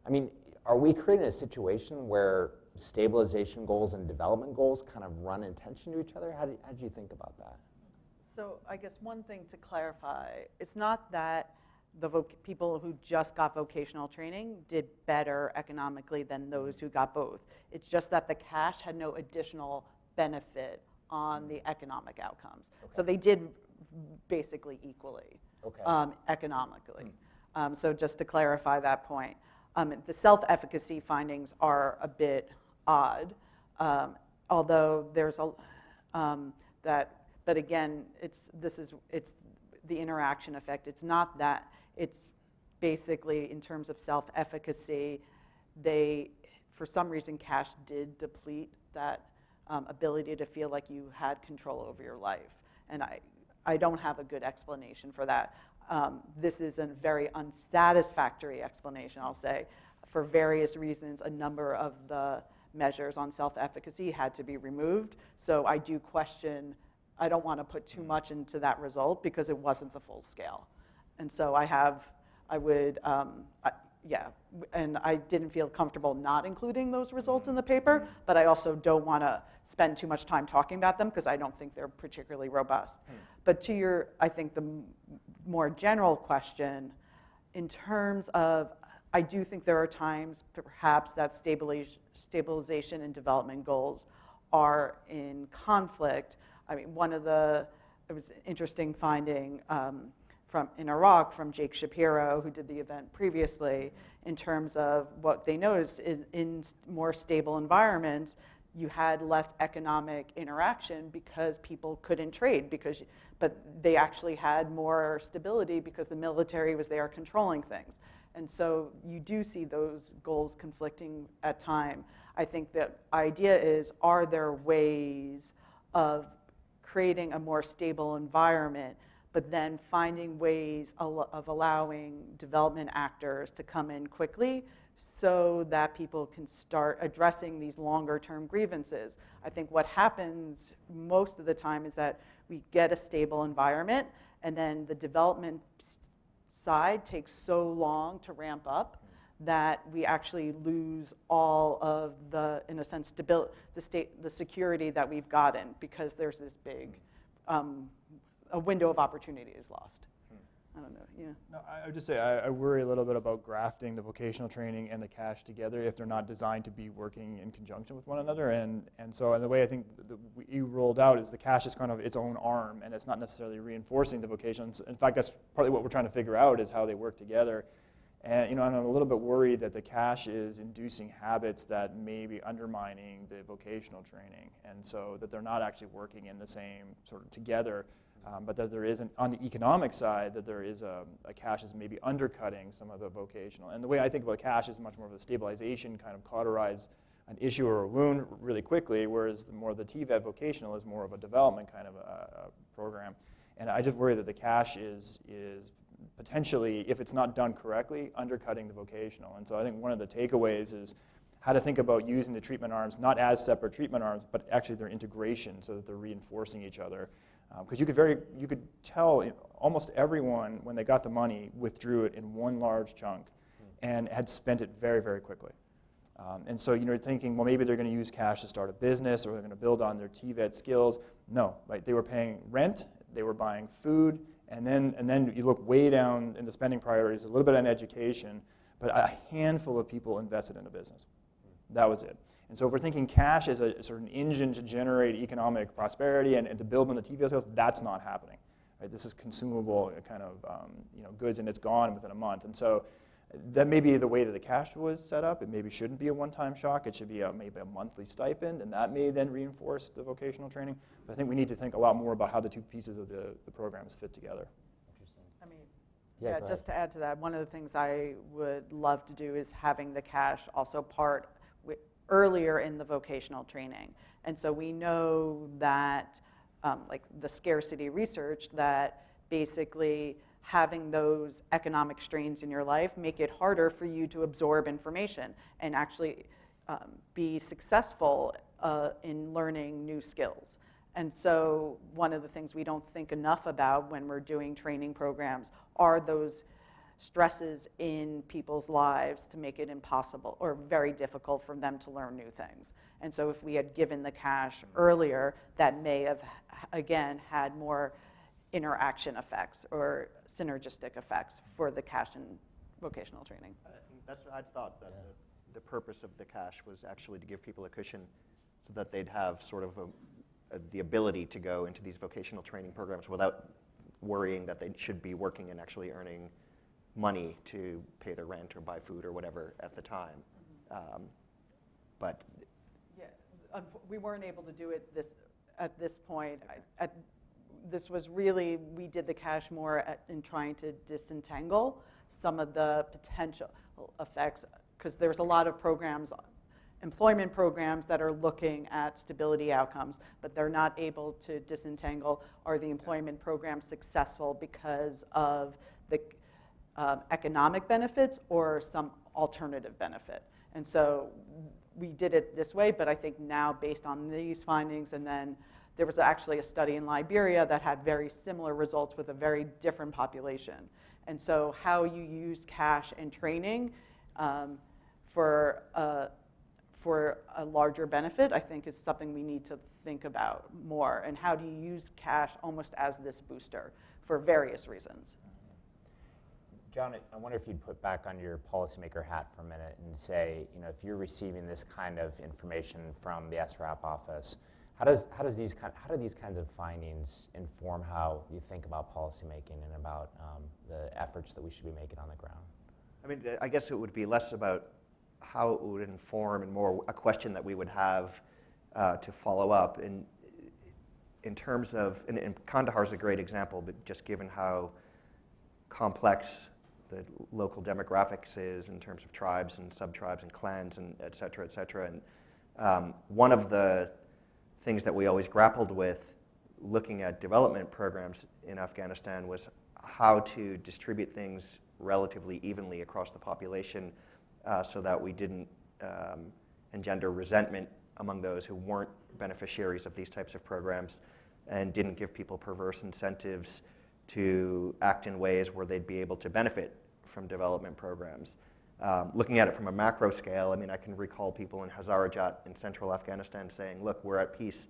I mean, are we creating a situation where stabilization goals and development goals kind of run in tension to each other? How did you think about that? So I guess one thing to clarify, it's not that the people who just got vocational training did better economically than those who got both. It's just that the cash had no additional benefit on the economic outcomes. Okay. So they did basically equally economically. So just to clarify that point. The self-efficacy findings are a bit odd, although there's but again, it's the interaction effect. It's not that. It's basically in terms of self-efficacy, for some reason, cash did deplete that ability to feel like you had control over your life. And I don't have a good explanation for that. This is a very unsatisfactory explanation, I'll say. For various reasons, a number of the measures on self-efficacy had to be removed. So I do question, I don't want to put too much into that result because it wasn't the full scale. And so I have I would, yeah, and I didn't feel comfortable not including those results in the paper, but I also don't want to spend too much time talking about them because I don't think they're particularly robust. But to your, I think the more general question, in terms of, I do think there are times perhaps that stabilization and development goals are in conflict. I mean, it was an interesting finding in Iraq from Jake Shapiro, who did the event previously, in terms of what they noticed is in more stable environments, you had less economic interaction because people couldn't trade, but they actually had more stability because the military was there controlling things. And so you do see those goals conflicting at time. I think the idea is, are there ways of creating a more stable environment, but then finding ways of allowing development actors to come in quickly so that people can start addressing these longer term grievances. I think what happens most of the time is that we get a stable environment, and then the development side takes so long to ramp up that we actually lose all of the, in a sense, the security that we've gotten, because there's this big, a window of opportunity is lost. I don't know, yeah. No, I would just say I worry a little bit about grafting the vocational training and the cash together if they're not designed to be working in conjunction with one another. And the way I think you rolled out is the cash is kind of its own arm, and it's not necessarily reinforcing the vocational. In fact, that's partly what we're trying to figure out, is how they work together. And I'm a little bit worried that the cash is inducing habits that may be undermining the vocational training, and so that they're not actually working in the same sort of together. But that there isn't, on the economic side, that there is a cash is maybe undercutting some of the vocational. And the way I think about cash is much more of a stabilization, kind of cauterize an issue or a wound really quickly, whereas the TVET vocational is more of a development kind of a program. And I just worry that the cash is potentially, if it's not done correctly, undercutting the vocational. And so I think one of the takeaways is how to think about using the treatment arms, not as separate treatment arms, but actually their integration so that they're reinforcing each other. Because you could tell almost everyone, when they got the money, withdrew it in one large chunk and had spent it very, very quickly. And so you're thinking, well, maybe they're going to use cash to start a business, or they're going to build on their TVET skills. No, right? They were paying rent, they were buying food, and then you look way down in the spending priorities, a little bit on education, but a handful of people invested in a business. That was it. And so if we're thinking cash as a sort of an engine to generate economic prosperity and to build on the TVET skills, that's not happening. Right? This is consumable kind of goods, and it's gone within a month. And so that may be the way that the cash was set up. It maybe shouldn't be a one-time shock. It should be maybe a monthly stipend, and that may then reinforce the vocational training. But I think we need to think a lot more about how the two pieces of the programs fit together. Interesting. I mean, Yeah, just to add to that, one of the things I would love to do is having the cash also part earlier in the vocational training. And so we know that, like the scarcity research, that basically having those economic strains in your life make it harder for you to absorb information and actually be successful in learning new skills. And so one of the things we don't think enough about when we're doing training programs are those stresses in people's lives to make it impossible or very difficult for them to learn new things. And so if we had given the cash earlier, that may have, again, had more interaction effects or synergistic effects for the cash and vocational training. I thought that the purpose of the cash was actually to give people a cushion so that they'd have sort of the ability to go into these vocational training programs without worrying that they should be working and actually earning money to pay their rent or buy food or whatever at the time. But yeah, we weren't able to do it at this point. This was really, we did the cash more in trying to disentangle some of the potential effects, because there's a lot of programs, employment programs, that are looking at stability outcomes, but they're not able to disentangle, are the employment programs successful because of the economic benefits or some alternative benefit. And so we did it this way, but I think now, based on these findings and then There was actually a study in Liberia that had very similar results with a very different population. And so how you use cash and training for a larger benefit, I think, is something we need to think about more. And how do you use cash almost as this booster for various reasons? John, I wonder if you'd put back on your policymaker hat for a minute and say, if you're receiving this kind of information from the SRAP office, how do these kinds of findings inform how you think about policymaking and about the efforts that we should be making on the ground? I mean, I guess it would be less about how it would inform and more a question that we would have to follow up in terms of, and Kandahar is a great example, but just given how complex the local demographics is in terms of tribes and sub-tribes and clans and et cetera, et cetera. And one of the things that we always grappled with looking at development programs in Afghanistan was how to distribute things relatively evenly across the population so that we didn't engender resentment among those who weren't beneficiaries of these types of programs and didn't give people perverse incentives to act in ways where they'd be able to benefit from development programs. Looking at it from a macro scale, I mean, I can recall people in Hazarajat in central Afghanistan saying, look, we're at peace,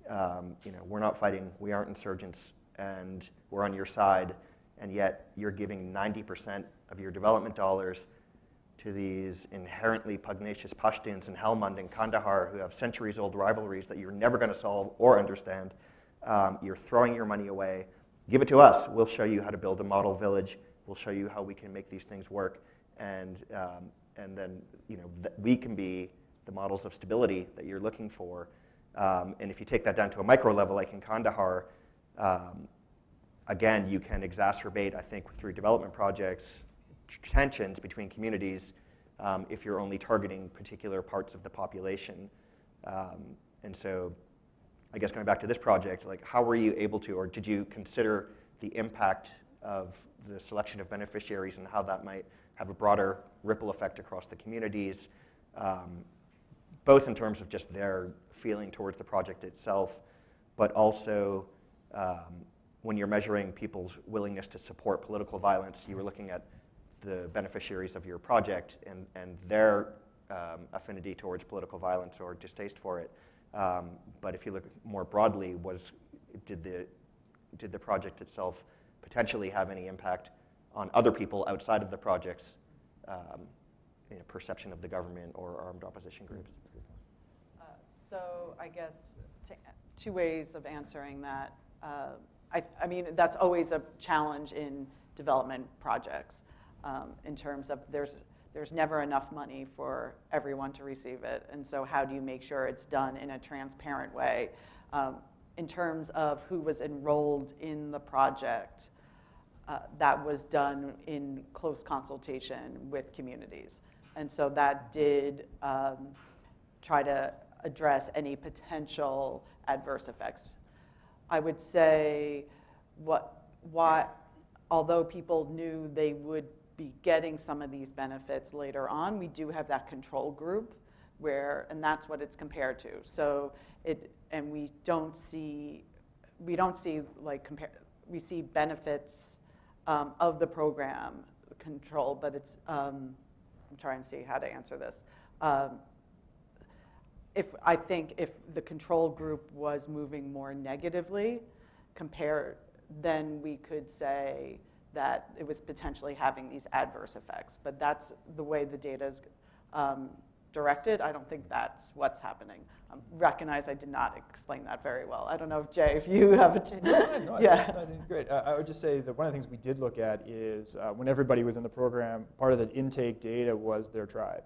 we're not fighting, we aren't insurgents, and we're on your side, and yet you're giving 90% of your development dollars to these inherently pugnacious Pashtuns in Helmand and Kandahar who have centuries-old rivalries that you're never going to solve or understand. You're throwing your money away. Give it to us. We'll show you how to build a model village. We'll show you how we can make these things work, and then we can be the models of stability that you're looking for. And if you take that down to a micro level, like in Kandahar, again, you can exacerbate, I think, through development projects, tensions between communities if you're only targeting particular parts of the population. And so, I guess going back to this project, like how were you able to, or did you consider the impact of the selection of beneficiaries and how that might have a broader ripple effect across the communities, both in terms of just their feeling towards the project itself, but also when you're measuring people's willingness to support political violence, you were looking at the beneficiaries of your project and their affinity towards political violence or distaste for it. But if you look more broadly, did the project itself potentially have any impact on other people outside of the project's perception of the government or armed opposition groups? So I guess two ways of answering that. I mean, that's always a challenge in development projects in terms of there's never enough money for everyone to receive it. And so how do you make sure it's done in a transparent way? In terms of who was enrolled in the project, that was done in close consultation with communities. And so that did try to address any potential adverse effects. I would say although people knew they would be getting some of these benefits later on, we do have that control group and that's what it's compared to. So we see benefits of the program control, but it's, I'm trying to see how to answer this. I think if the control group was moving more negatively then we could say that it was potentially having these adverse effects. But that's the way the data is directed. I don't think that's what's happening. Recognize I did not explain that very well. I don't know if Jay, if you have a No, I think it's great. I would just say that one of the things we did look at is when everybody was in the program, part of the intake data was their tribe.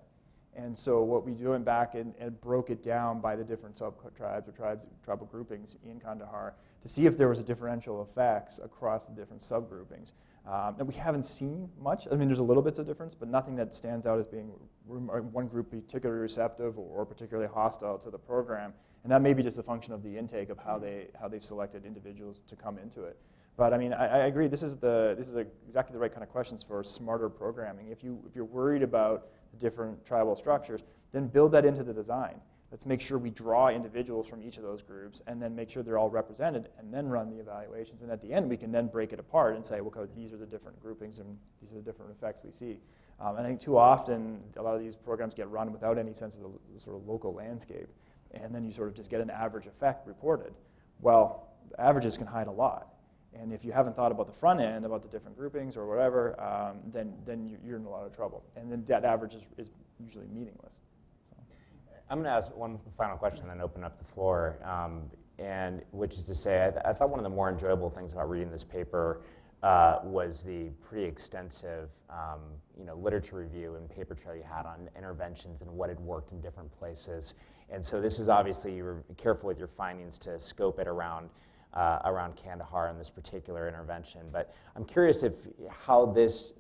And so what we went back and broke it down by the different sub-tribes or tribal groupings in Kandahar to see if there was a differential effects across the different subgroupings. And we haven't seen much. I mean, there's a little bits of difference, but nothing that stands out as being one group particularly receptive or particularly hostile to the program. And that may be just a function of the intake of how they selected individuals to come into it. But I mean, I agree. This is exactly the right kind of questions for smarter programming. If you're worried about the different tribal structures, then build that into the design. let's make sure we draw individuals from each of those groups and then make sure they're all represented and then run the evaluations. And at the end, we can then break it apart and say, well, okay, these are the different groupings and these are the different effects we see. I think too often, a lot of these programs get run without any sense of the sort of local landscape. And then you sort of just get an average effect reported. Well, the averages can hide a lot. And if you haven't thought about the front end, about the different groupings or whatever, then you're in a lot of trouble. And then that average is usually meaningless. I'm going to ask one final question and then open up the floor, and which is to say, I thought one of the more enjoyable things about reading this paper was the pretty extensive literature review and paper trail you had on interventions and what had worked in different places. And so this is obviously, you were careful with your findings to scope it around Kandahar in this particular intervention. But I'm curious how this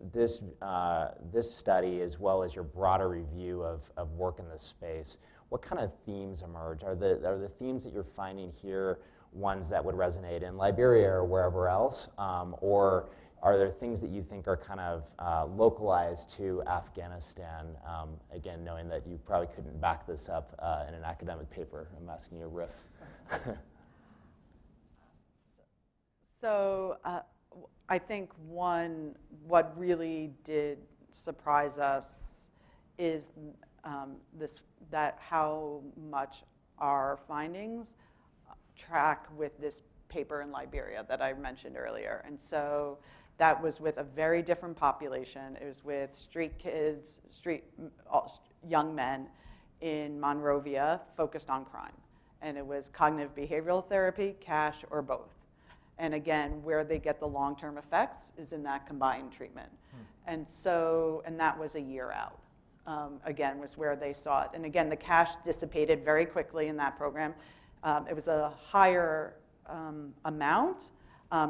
study, as well as your broader review of work in this space, what kind of themes emerge? Are the themes that you're finding here ones that would resonate in Liberia or wherever else? Or are there things that you think are kind of localized to Afghanistan? Again, knowing that you probably couldn't back this up in an academic paper. I'm asking you a riff. So I think what really did surprise us is that how much our findings track with this paper in Liberia that I mentioned earlier. And so that was with a very different population. It was with street kids, young men in Monrovia focused on crime. And it was cognitive behavioral therapy, cash, or both. And again, where they get the long-term effects is in that combined treatment. And that was a year out. Again, was where they saw it. And again, the cash dissipated very quickly in that program. It was a higher amount,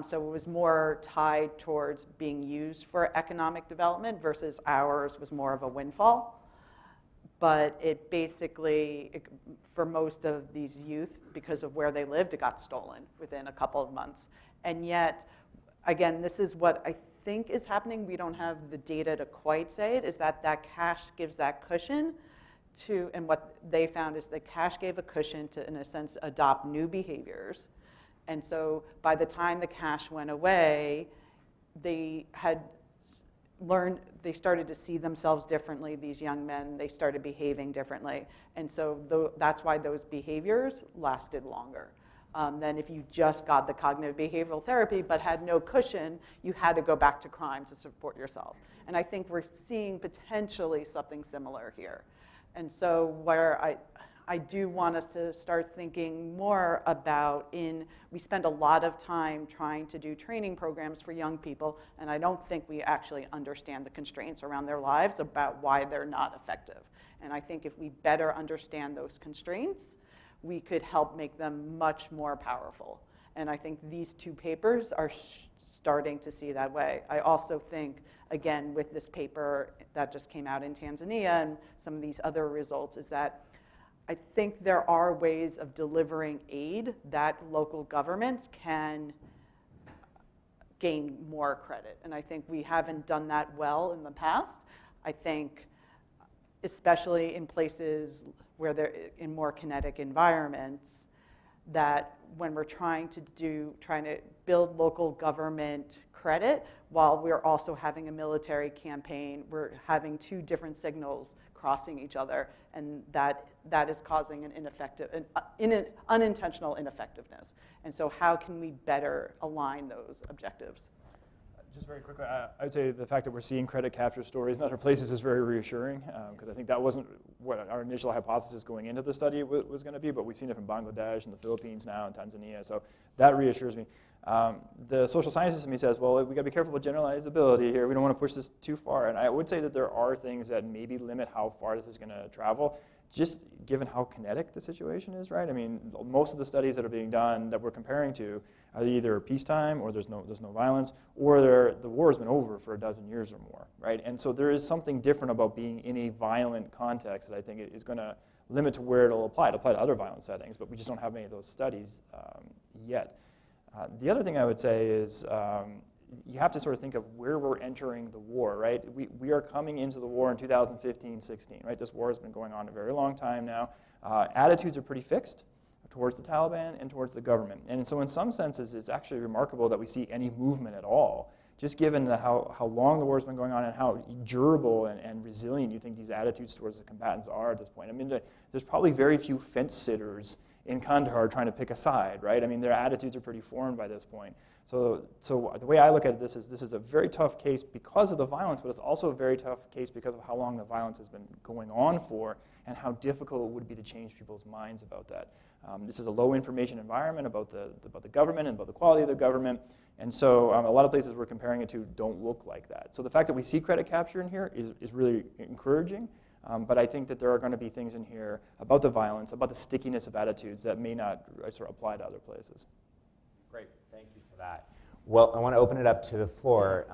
so it was more tied towards being used for economic development versus ours was more of a windfall. But it basically, for most of these youth, because of where they lived, it got stolen within a couple of months. And yet, again, this is what I think is happening. We don't have the data to quite say it, is that cash gives that cushion to, and what they found is that cash gave a cushion to, in a sense, adopt new behaviors. And so by the time the cash went away, they had learned, they started to see themselves differently, these young men, they started behaving differently. And so that's why those behaviors lasted longer than if you just got the cognitive behavioral therapy but had no cushion, you had to go back to crime to support yourself. And I think we're seeing potentially something similar here. And so where I do want us to start thinking more about we spend a lot of time trying to do training programs for young people, and I don't think we actually understand the constraints around their lives about why they're not effective. And I think if we better understand those constraints, we could help make them much more powerful. And I think these two papers are starting to see that way. I also think, again, with this paper that just came out in Tanzania and some of these other results, is that I think there are ways of delivering aid that local governments can gain more credit. And I think we haven't done that well in the past. I think especially in places where they're in more kinetic environments, that when we're trying to build local government credit, while we're also having a military campaign, we're having two different signals crossing each other, and that is causing an unintentional ineffectiveness. And so how can we better align those objectives? Just very quickly, I'd say the fact that we're seeing credit capture stories in other places is very reassuring, because I think that wasn't what our initial hypothesis going into the study was going to be, but we've seen it from Bangladesh and the Philippines now and Tanzania, so that reassures me. The social scientist in me says, well, we got to be careful with generalizability here. We don't want to push this too far, and I would say that there are things that maybe limit how far this is going to travel, just given how kinetic the situation is, right? I mean, most of the studies that are being done that we're comparing to are either peacetime, or there's no violence, or the war has been over for a dozen years or more, right? And so there is something different about being in a violent context that I think is going to limit to where it'll apply. It'll apply to other violent settings, but we just don't have any of those studies yet. The other thing I would say is you have to sort of think of where we're entering the war, right? We are coming into the war in 2015-16, right? This war has been going on a very long time now. attitudes are pretty fixed towards the Taliban and towards the government. And so in some senses, it's actually remarkable that we see any movement at all, just given how long the war's been going on and how durable and resilient you think these attitudes towards the combatants are at this point. I mean, there's probably very few fence sitters in Kandahar trying to pick a side, right? I mean, their attitudes are pretty formed by this point. So the way I look at it, this is a very tough case because of the violence, but it's also a very tough case because of how long the violence has been going on for and how difficult it would be to change people's minds about that. This is a low information environment about the government and about the quality of the government. And so a lot of places we're comparing it to don't look like that. So the fact that we see credit capture in here is really encouraging. But I think that there are going to be things in here about the violence, about the stickiness of attitudes that may not sort of apply to other places. Great, thank you for that. Well, I want to open it up to the floor.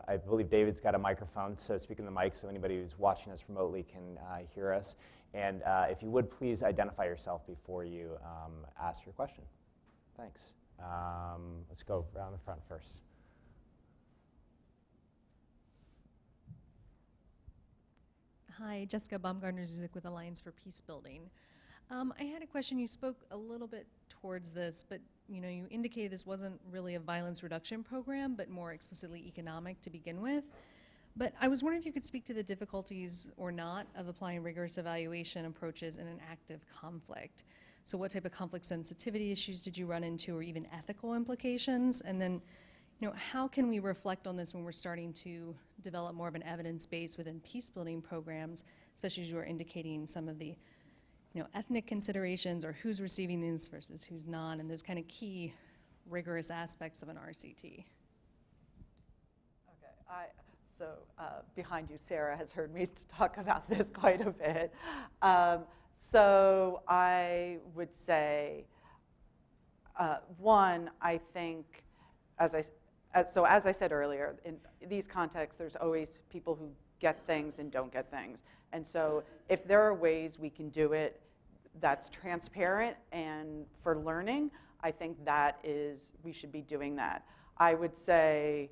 I believe David's got a microphone, so speak in the mic so anybody who's watching us remotely can hear us. And if you would, please identify yourself before you ask your question. Thanks. Let's go around the front first. Hi, Jessica Baumgartner-Zuzik with Alliance for Peace Building. I had a question. You spoke a little bit towards this, but you indicated this wasn't really a violence reduction program, but more explicitly economic to begin with. But I was wondering if you could speak to the difficulties or not of applying rigorous evaluation approaches in an active conflict. So what type of conflict sensitivity issues did you run into, or even ethical implications? And then, how can we reflect on this when we're starting to develop more of an evidence base within peace building programs, especially as you were indicating some of the ethnic considerations, or who's receiving these versus who's not, and those kind of key rigorous aspects of an RCT. Okay, so behind you, Sarah has heard me talk about this quite a bit. So I would say, one, I think, as I said earlier, in these contexts, there's always people who get things and don't get things. And so if there are ways we can do it that's transparent and for learning, I think we should be doing that. I would say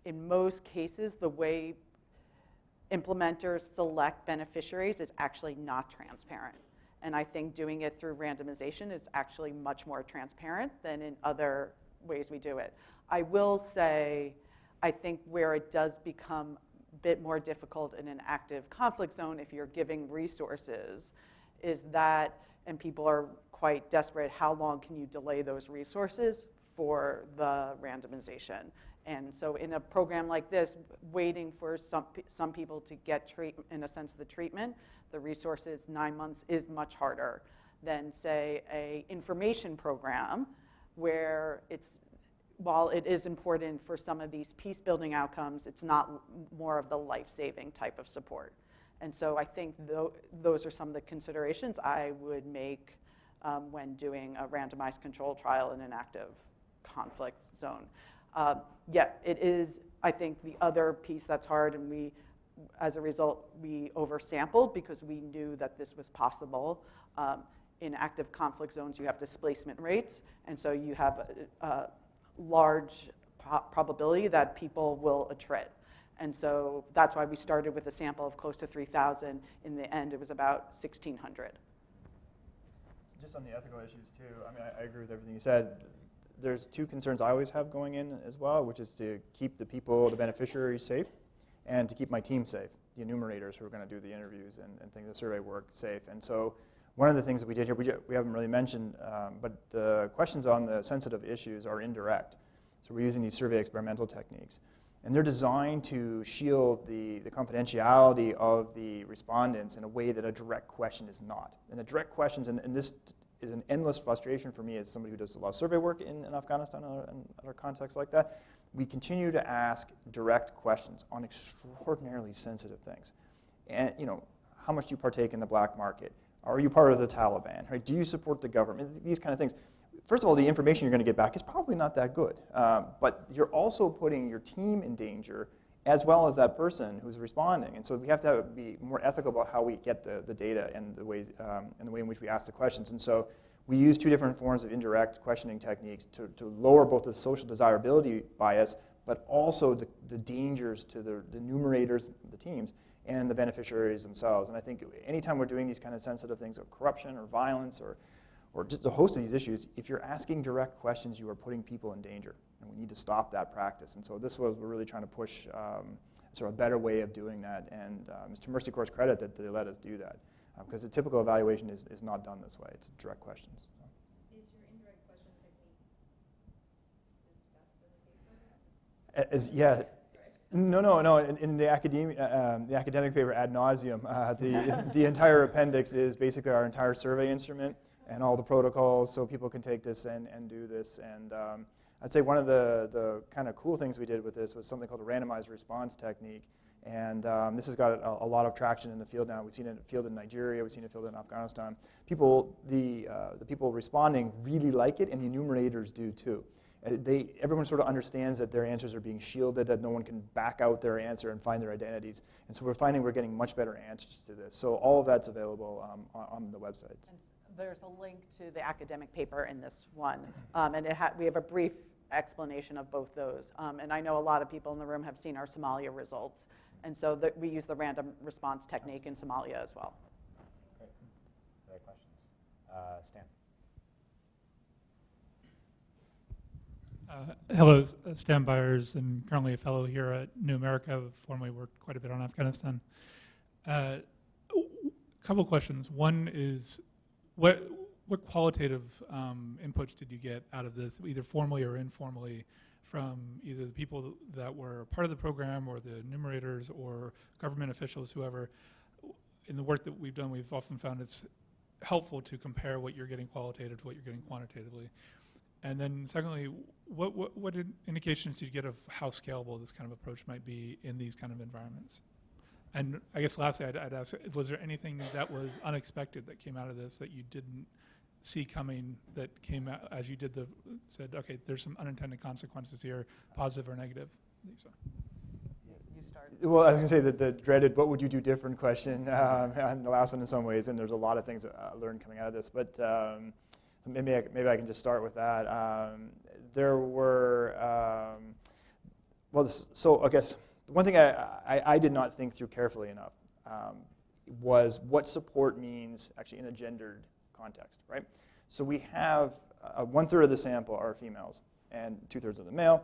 in most cases, the way implementers select beneficiaries is actually not transparent. And I think doing it through randomization is actually much more transparent than in other ways we do it. I will say, I think where it does become a bit more difficult in an active conflict zone, if you're giving resources, is that, and people are quite desperate, how long can you delay those resources for the randomization? And so in a program like this, waiting for some people to get treatment, in a sense, the treatment, the resources, 9 months is much harder than, say, a information program where while it is important for some of these peace building outcomes, it's not more of the life-saving type of support. And so I think those are some of the considerations I would make when doing a randomized controlled trial in an active conflict zone. Yeah, it is, I think, the other piece that's hard, and as a result, we oversampled because we knew that this was possible. In active conflict zones, you have displacement rates, and so you have a large probability that people will attrit. And so that's why we started with a sample of close to 3,000. In the end, it was about 1,600. Just on the ethical issues, too, I mean, I agree with everything you said. There's two concerns I always have going in as well, which is to keep the people, the beneficiaries, safe, and to keep my team safe, the enumerators who are going to do the interviews and things, the survey work safe. And so one of the things that we did here, we haven't really mentioned, but the questions on the sensitive issues are indirect. So we're using these survey experimental techniques. And they're designed to shield the confidentiality of the respondents in a way that a direct question is not. And the direct questions, and this is an endless frustration for me as somebody who does a lot of survey work in Afghanistan and other contexts like that. We continue to ask direct questions on extraordinarily sensitive things. And how much do you partake in the black market? Are you part of the Taliban? Right? Do you support the government? These kind of things. First of all, the information you're going to get back is probably not that good. But you're also putting your team in danger as well as that person who's responding. And so we have to be more ethical about how we get the data and the way in which we ask the questions. And so we use two different forms of indirect questioning techniques to lower both the social desirability bias, but also the dangers to the enumerators, the teams, and the beneficiaries themselves. And I think anytime we're doing these kind of sensitive things, or corruption or violence or just a host of these issues, if you're asking direct questions, you are putting people in danger. And we need to stop that practice. And so this was, we're really trying to push sort of a better way of doing that. And it's to Mercy Corps' credit that they let us do that. Because the typical evaluation is not done this way. It's direct questions. Is your indirect question technique discussed in the paper? Yeah. No. In the academic paper ad nauseum, the entire appendix is basically our entire survey instrument and all the protocols, so people can take this and do this. And I'd say one of the kind of cool things we did with this was something called a randomized response technique. And this has got a lot of traction in the field now. We've seen it in the field in Nigeria. We've seen it in the field in Afghanistan. The people responding really like it, and the enumerators do too. Everyone sort of understands that their answers are being shielded, that no one can back out their answer and find their identities. And so we're finding we're getting much better answers to this. So all of that's available on the website. And there's a link to the academic paper in this one. And we have a brief explanation of both those. And I know a lot of people in the room have seen our Somalia results. And so we use the random response technique in Somalia as well. Great. Other questions? Stan. Hello, Stan Byers. I'm currently a fellow here at New America. I've formerly worked quite a bit on Afghanistan. A couple questions. One is, what qualitative inputs did you get out of this, either formally or informally, from either the people that were part of the program or the enumerators or government officials, whoever? In the work that we've done, we've often found it's helpful to compare what you're getting qualitative to what you're getting quantitatively. And then secondly, what indications did you get of how scalable this kind of approach might be in these kind of environments? And I guess lastly, I'd ask, was there anything that was unexpected that came out of this that you didn't see coming, that came out as you said, okay, there's some unintended consequences here, positive or negative? So. You start. Well, I was going to say that the dreaded "what would you do different" question, and the last one in some ways, and there's a lot of things that I learned coming out of this, but maybe I can just start with that. There were, so I guess one thing I did not think through carefully enough was what support means actually in a gendered context, right? So we have 1/3 of the sample are females and 2/3 of the male.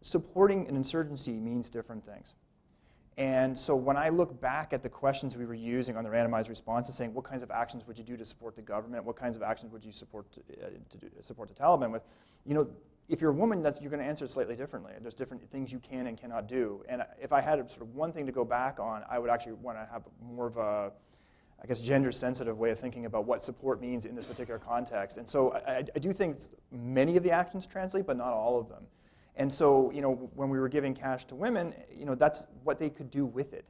Supporting an insurgency means different things. And so when I look back at the questions we were using on the randomized response and saying, what kinds of actions would you do to support the government? What kinds of actions would you support support the Taliban with? If you're a woman, you're going to answer it slightly differently. There's different things you can and cannot do. And if I had sort of one thing to go back on, I would actually want to have more of a, I guess, gender-sensitive way of thinking about what support means in this particular context. And so I do think many of the actions translate, but not all of them. And so, when we were giving cash to women, that's what they could do with it.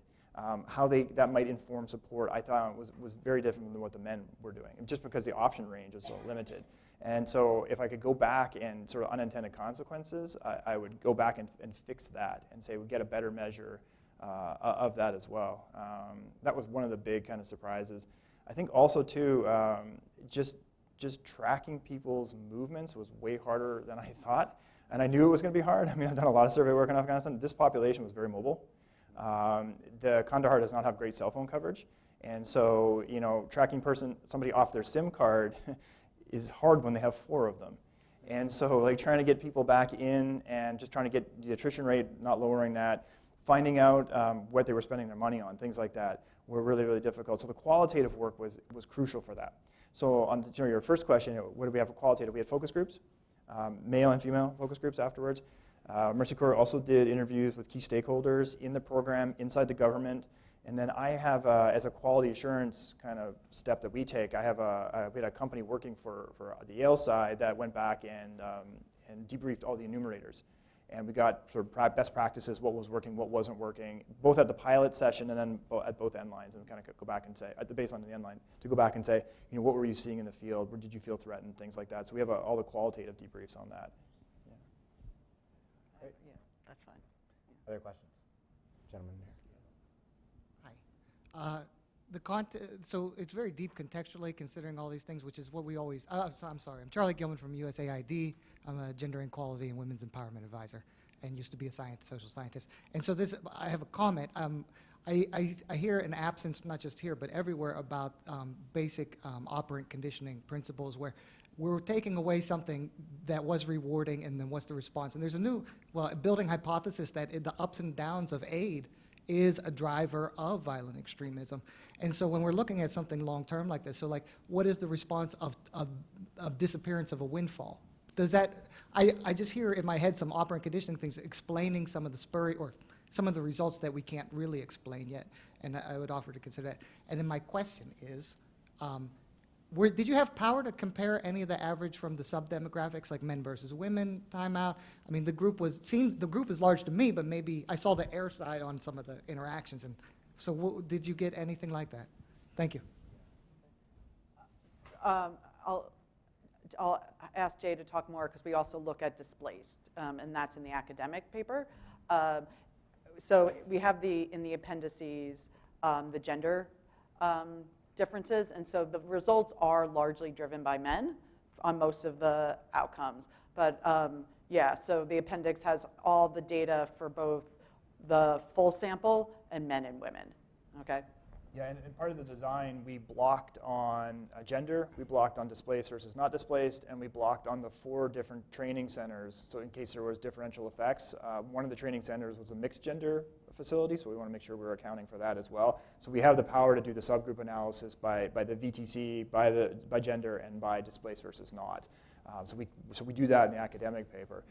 How that might inform support, I thought was very different than what the men were doing, just because the option range is so limited. And so if I could go back and sort of unintended consequences, I would go back and fix that and say we get a better measure of that as well. That was one of the big kind of surprises. I think also too, just tracking people's movements was way harder than I thought. And I knew it was going to be hard. I mean, I've done a lot of survey work in Afghanistan. This population was very mobile. The Kandahar does not have great cell phone coverage. And so, tracking somebody off their SIM card is hard when they have 4 of them. And so, trying to get people back in and just trying to get the attrition rate, not lowering that, finding out what they were spending their money on, things like that, were really, really difficult. So the qualitative work was crucial for that. So on your first question, what did we have for qualitative? We had focus groups. Male and female focus groups afterwards. Mercy Corps also did interviews with key stakeholders in the program, inside the government. And then I have, as a quality assurance kind of step that we take, we had a company working for the Yale side that went back and debriefed all the enumerators. And we got sort of best practices, what was working, what wasn't working, both at the pilot session and then at both end lines, and kind of go back and say, at the baseline and the end line, to go back and say, what were you seeing in the field? Where did you feel threatened? Things like that. So we have all the qualitative debriefs on that. Yeah. Great. Yeah, that's fine. Other questions? Gentlemen. Hi. so it's very deep contextually considering all these things, which is what we always, I'm sorry, I'm Charlie Gilman from USAID. I'm a gender equality and women's empowerment advisor and used to be a social scientist. And so I have a comment. I hear an absence, not just here, but everywhere about basic operant conditioning principles where we're taking away something that was rewarding and then what's the response? And there's a new, building hypothesis that the ups and downs of aid is a driver of violent extremism. And so when we're looking at something long-term like this, so like what is the response of disappearance of a windfall? Does that, I just hear in my head some operant conditioning things explaining some of the or some of the results that we can't really explain yet, and I would offer to consider that. And then my question is, did you have power to compare any of the average from the sub-demographics, like men versus women, timeout? I mean, the group is large to me, but maybe I saw the air side on some of the interactions, and so did you get anything like that? Thank you. I'll ask Jay to talk more because we also look at displaced, and that's in the academic paper. So we have in the appendices the gender differences, and so the results are largely driven by men on most of the outcomes. But yeah, so the appendix has all the data for both the full sample and men and women, okay? Yeah, and part of the design, we blocked on gender, we blocked on displaced versus not displaced, and we blocked on the 4 different training centers. So in case there was differential effects, one of the training centers was a mixed gender facility, so we want to make sure we're accounting for that as well. So we have the power to do the subgroup analysis by the VTC, by gender, and by displaced versus not. So we do that in the academic paper.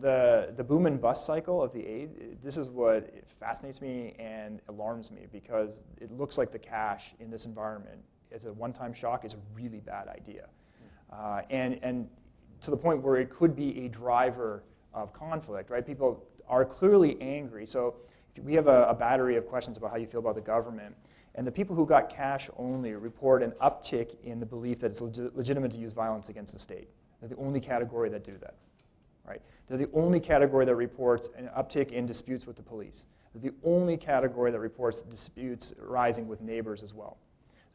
The boom and bust cycle of the aid, this is what fascinates me and alarms me because it looks like the cash in this environment as a one-time shock is a really bad idea. And to the point where it could be a driver of conflict, right? People are clearly angry. So if we have a battery of questions about how you feel about the government, and the people who got cash only report an uptick in the belief that it's legitimate to use violence against the state. They're the only category that do that, right? They're the only category that reports an uptick in disputes with the police. They're the only category that reports disputes rising with neighbors as well.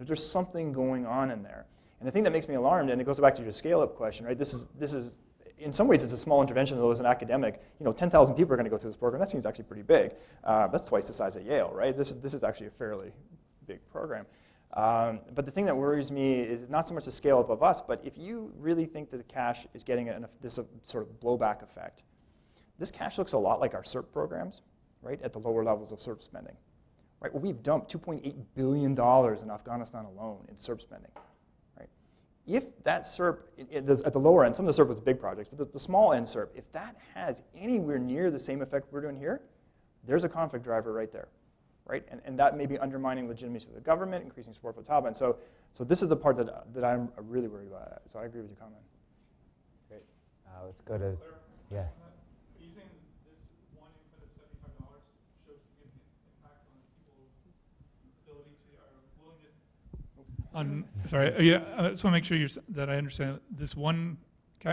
There's something going on in there. And the thing that makes me alarmed, and it goes back to your scale-up question, right? This is, in some ways, it's a small intervention, though as an academic, 10,000 people are going to go through this program. That seems actually pretty big. That's twice the size of Yale, right? This is actually a fairly big program. But the thing that worries me is not so much the scale up of us, but if you really think that the cash is getting this sort of blowback effect, this cash looks a lot like our CERP programs, right, at the lower levels of CERP spending. Right? Well, we've dumped $2.8 billion in Afghanistan alone in CERP spending. Right? If that CERP, at the lower end, some of the CERP was big projects, but the small end CERP, if that has anywhere near the same effect we're doing here, there's a conflict driver right there. Right? And that may be undermining legitimacy of the government, increasing support for the Taliban. So this is the part that I'm really worried about. So I agree with your comment. Great. Let's go to, yeah. Are you saying this one input of $75 shows significant impact on people's ability to, or willingness? Sorry, yeah, I just want to make sure that I understand. This one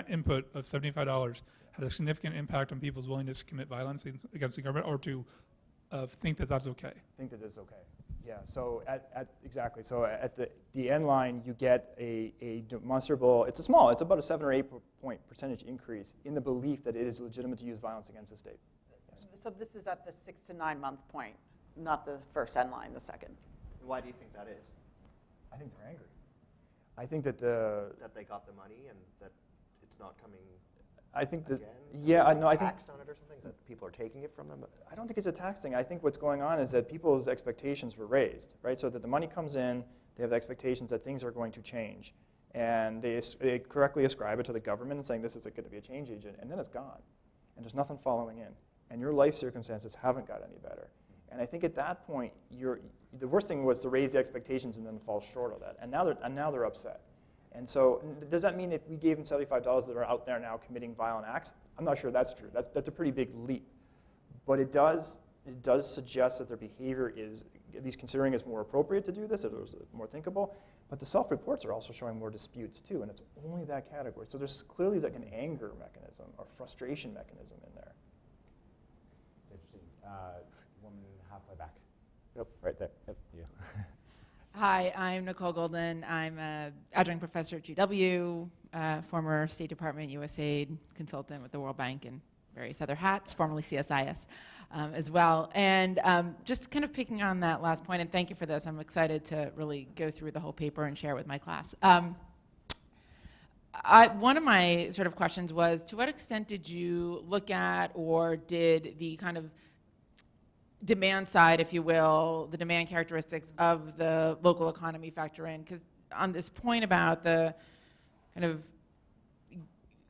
input of $75 had a significant impact on people's willingness to commit violence against the government or to think that that's okay. Think that it's okay. Yeah. So exactly. So at the end line, you get a demonstrable. It's about a 7 or 8 point percentage increase in the belief that it is legitimate to use violence against the state. Yes. So this is at the 6 to 9 month point, not the first end line, the second. Why do you think that is? I think they're angry. I think that that they got the money and that it's not coming. I think that, again? yeah, no, I think taxed on it or something, that people are taking it from them? I don't think it's a tax thing. I think what's going on is that people's expectations were raised, right? So that the money comes in, they have the expectations that things are going to change. And they correctly ascribe it to the government and saying this is going to be a change agent, and then it's gone. And there's nothing following in. And your life circumstances haven't got any better. And I think at that point, the worst thing was to raise the expectations and then fall short of that. And now they're upset. And so does that mean if we gave them $75 that are out there now committing violent acts? I'm not sure that's true. That's a pretty big leap. But it does suggest that their behavior is, at least considering it's more appropriate to do this, it was more thinkable. But the self-reports are also showing more disputes too, and it's only that category. So there's clearly like an anger mechanism or frustration mechanism in there. It's interesting. Woman halfway back. Yep, right there. Yep, you. Hi, I'm Nicole Golden. I'm an adjunct professor at GW, former State Department USAID consultant with the World Bank and various other hats, formerly CSIS as well. And just kind of picking on that last point, and thank you for this. I'm excited to really go through the whole paper and share it with my class. One of my sort of questions was, to what extent did you look at, or did the kind of demand side, if you will, the demand characteristics of the local economy factor in? Because on this point about the kind of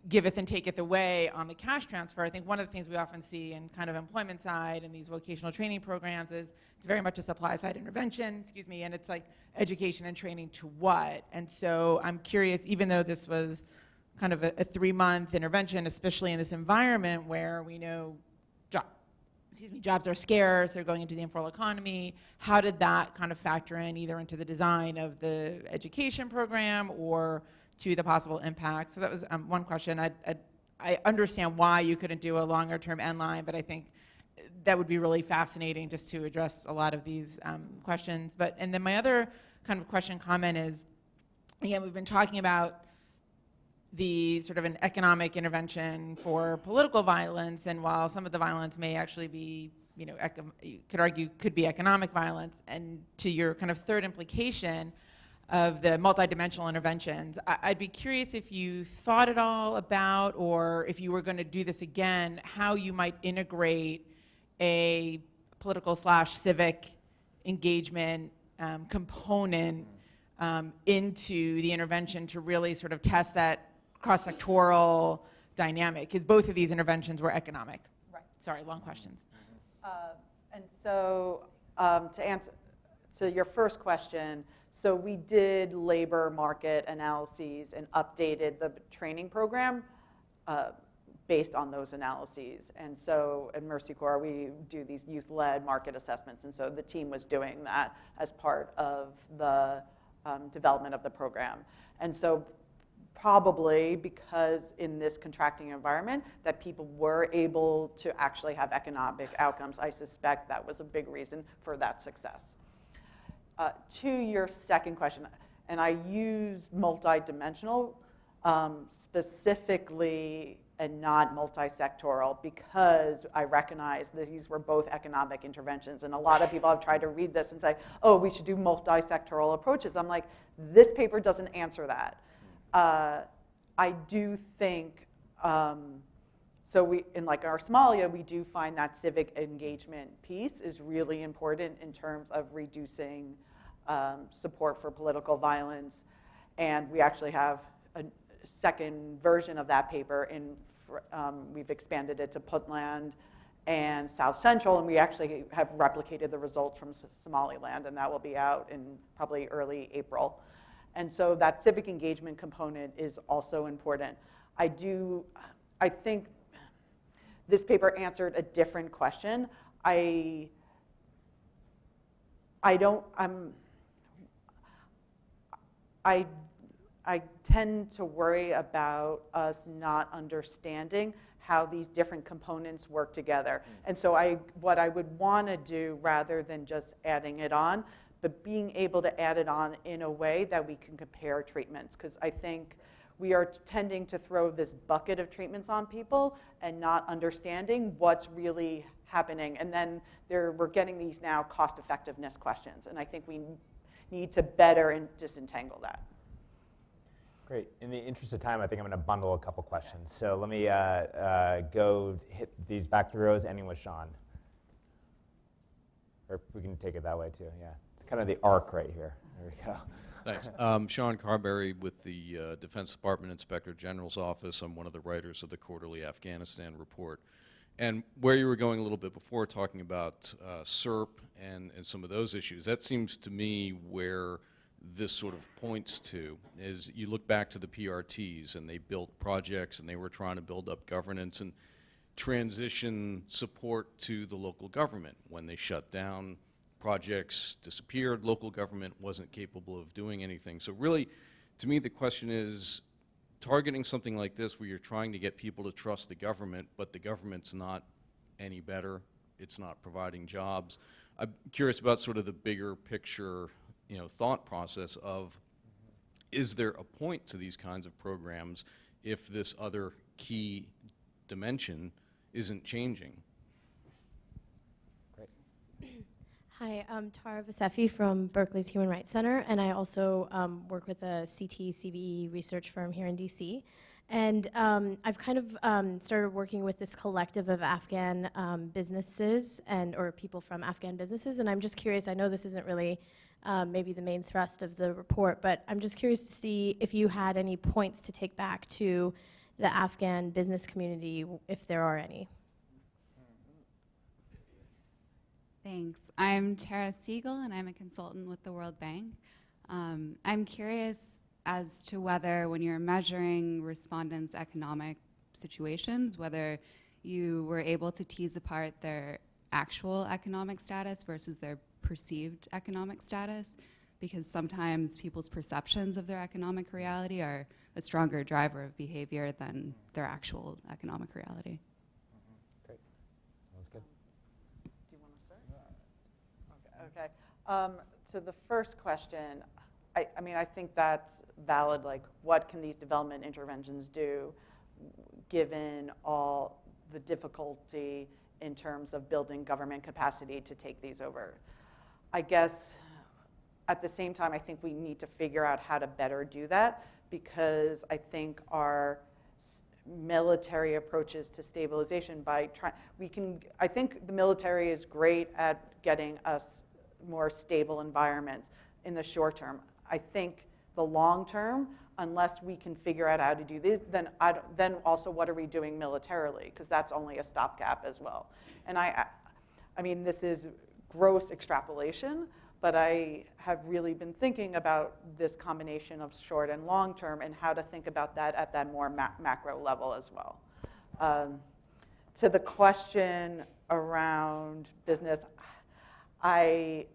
giveth and taketh away on the cash transfer, I think one of the things we often see in kind of employment side and these vocational training programs is it's very much a supply side intervention, and it's like education and training to what? And so I'm curious, even though this was kind of a 3-month intervention, especially in this environment where we know jobs are scarce, they're going into the informal economy, how did that kind of factor in either into the design of the education program or to the possible impact? So that was one question. I understand why you couldn't do a longer term end line, but I think that would be really fascinating just to address a lot of these questions. And then my other kind of question comment is, again, we've been talking about the sort of an economic intervention for political violence, and while some of the violence may actually be, you could argue could be economic violence, and to your kind of third implication of the multidimensional interventions, I'd be curious if you thought at all about, or if you were going to do this again, how you might integrate a political/civic engagement component into the intervention to really sort of test that cross-sectoral dynamic, because both of these interventions were economic. Right. Sorry, long questions. And so to answer to your first question, so we did labor market analyses and updated the training program based on those analyses. And so at Mercy Corps, we do these youth-led market assessments, and so the team was doing that as part of the development of the program. And so probably because in this contracting environment that people were able to actually have economic outcomes, I suspect that was a big reason for that success. To your second question, and I use multidimensional specifically and not multi-sectoral because I recognize that these were both economic interventions, and a lot of people have tried to read this and say, oh, we should do multi-sectoral approaches. I'm like, this paper doesn't answer that. I do think, so we, in like our Somalia, we do find that civic engagement piece is really important in terms of reducing support for political violence. And we actually have a second version of that paper we've expanded it to Puntland and South Central, and we actually have replicated the results from Somaliland, and that will be out in probably early April. And so that civic engagement component is also important. I think this paper answered a different question. I tend to worry about us not understanding how these different components work together. And so what I would want to do, rather than just adding it on, but being able to add it on in a way that we can compare treatments, because I think we are tending to throw this bucket of treatments on people and not understanding what's really happening. And then we're getting these now cost effectiveness questions, and I think we need to better disentangle that. Great. In the interest of time, I think I'm going to bundle a couple questions. So let me go hit these back three rows, ending with Sean. Or we can take it that way too, yeah. It's kind of the arc right here. There we go. Thanks. Sean Carberry with the Defense Department Inspector General's Office. I'm one of the writers of the quarterly Afghanistan report. And where you were going a little bit before, talking about SERP and some of those issues, that seems to me where this sort of points to is you look back to the PRTs, and they built projects, and they were trying to build up governance and transition support to the local government. When they shut down, projects disappeared, local government wasn't capable of doing anything. So really, to me, the question is, targeting something like this where you're trying to get people to trust the government, but the government's not any better, it's not providing jobs. I'm curious about sort of the bigger picture thought process of, is there a point to these kinds of programs if this other key dimension isn't changing? Hi, I'm Tara Vasefi from Berkeley's Human Rights Center, and I also work with a CT-CVE research firm here in DC. And I've kind of started working with this collective of Afghan businesses or people from Afghan businesses, and I'm just curious, I know this isn't really maybe the main thrust of the report, but I'm just curious to see if you had any points to take back to the Afghan business community, if there are any. Thanks. I'm Tara Siegel, and I'm a consultant with the World Bank. I'm curious as to whether, when you're measuring respondents' economic situations, whether you were able to tease apart their actual economic status versus their perceived economic status, because sometimes people's perceptions of their economic reality are a stronger driver of behavior than their actual economic reality. Great. That was good. Do you want to start? Okay. So the first question, I mean, I think that's valid. Like, what can these development interventions do, given all the difficulty in terms of building government capacity to take these over? I guess at the same time, I think we need to figure out how to better do that, because I think our military approaches to stabilization I think the military is great at getting us more stable environments in the short term. I think the long term, unless we can figure out how to do this, then also what are we doing militarily? Because that's only a stopgap as well. And I mean, this is gross extrapolation, but I have really been thinking about this combination of short and long term and how to think about that at that more macro level as well. To the question around business, I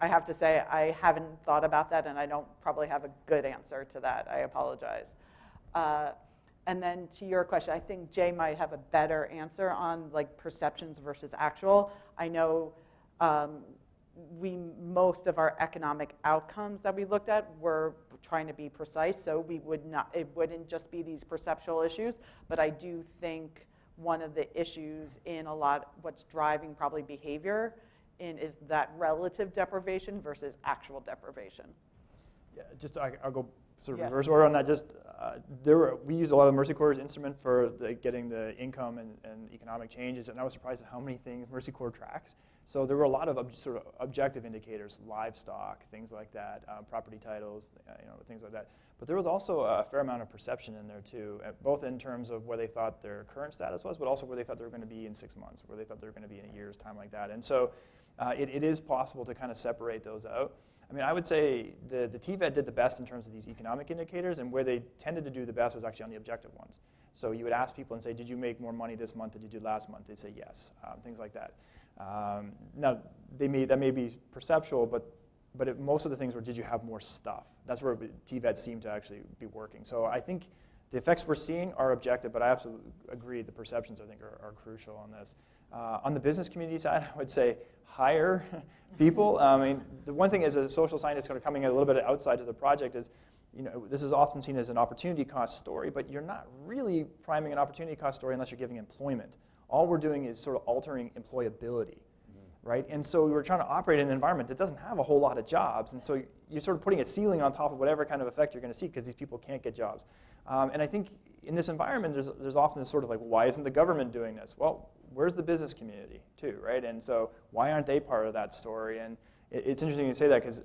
have to say I haven't thought about that, and I don't probably have a good answer to that. I apologize. And then to your question, I think Jay might have a better answer on like perceptions versus actual. I know most of our economic outcomes that we looked at were trying to be precise, so it wouldn't just be these perceptual issues, but I do think one of the issues in what's driving probably behavior is that relative deprivation versus actual deprivation. Yeah, I'll go sort of reverse order on that. We use a lot of the Mercy Corps as instrument for getting the income and economic changes, and I was surprised at how many things Mercy Corps tracks. So there were a lot of sort of objective indicators, livestock, things like that, property titles, things like that. But there was also a fair amount of perception in there too, both in terms of where they thought their current status was, but also where they thought they were going to be in 6 months, where they thought they were going to be in a year's time, like that. And so it is possible to kind of separate those out. I mean, I would say the TVET did the best in terms of these economic indicators, and where they tended to do the best was actually on the objective ones. So you would ask people and say, did you make more money this month than you did last month? They'd say yes, things like that. Now, that may be perceptual, but most of the things were, did you have more stuff? That's where TVET seemed to actually be working. So I think the effects we're seeing are objective, but I absolutely agree the perceptions, I think, are crucial on this. On the business community side, I would say hire people. I mean, the one thing as a social scientist kind of coming a little bit outside of the project is, this is often seen as an opportunity cost story, but you're not really priming an opportunity cost story unless you're giving employment. All we're doing is sort of altering employability, right? And so we're trying to operate in an environment that doesn't have a whole lot of jobs, and so you're sort of putting a ceiling on top of whatever kind of effect you're going to see, because these people can't get jobs. And I think in this environment, there's often this sort of like, why isn't the government doing this? Well, where's the business community too, right? And so why aren't they part of that story? And it's interesting you say that, because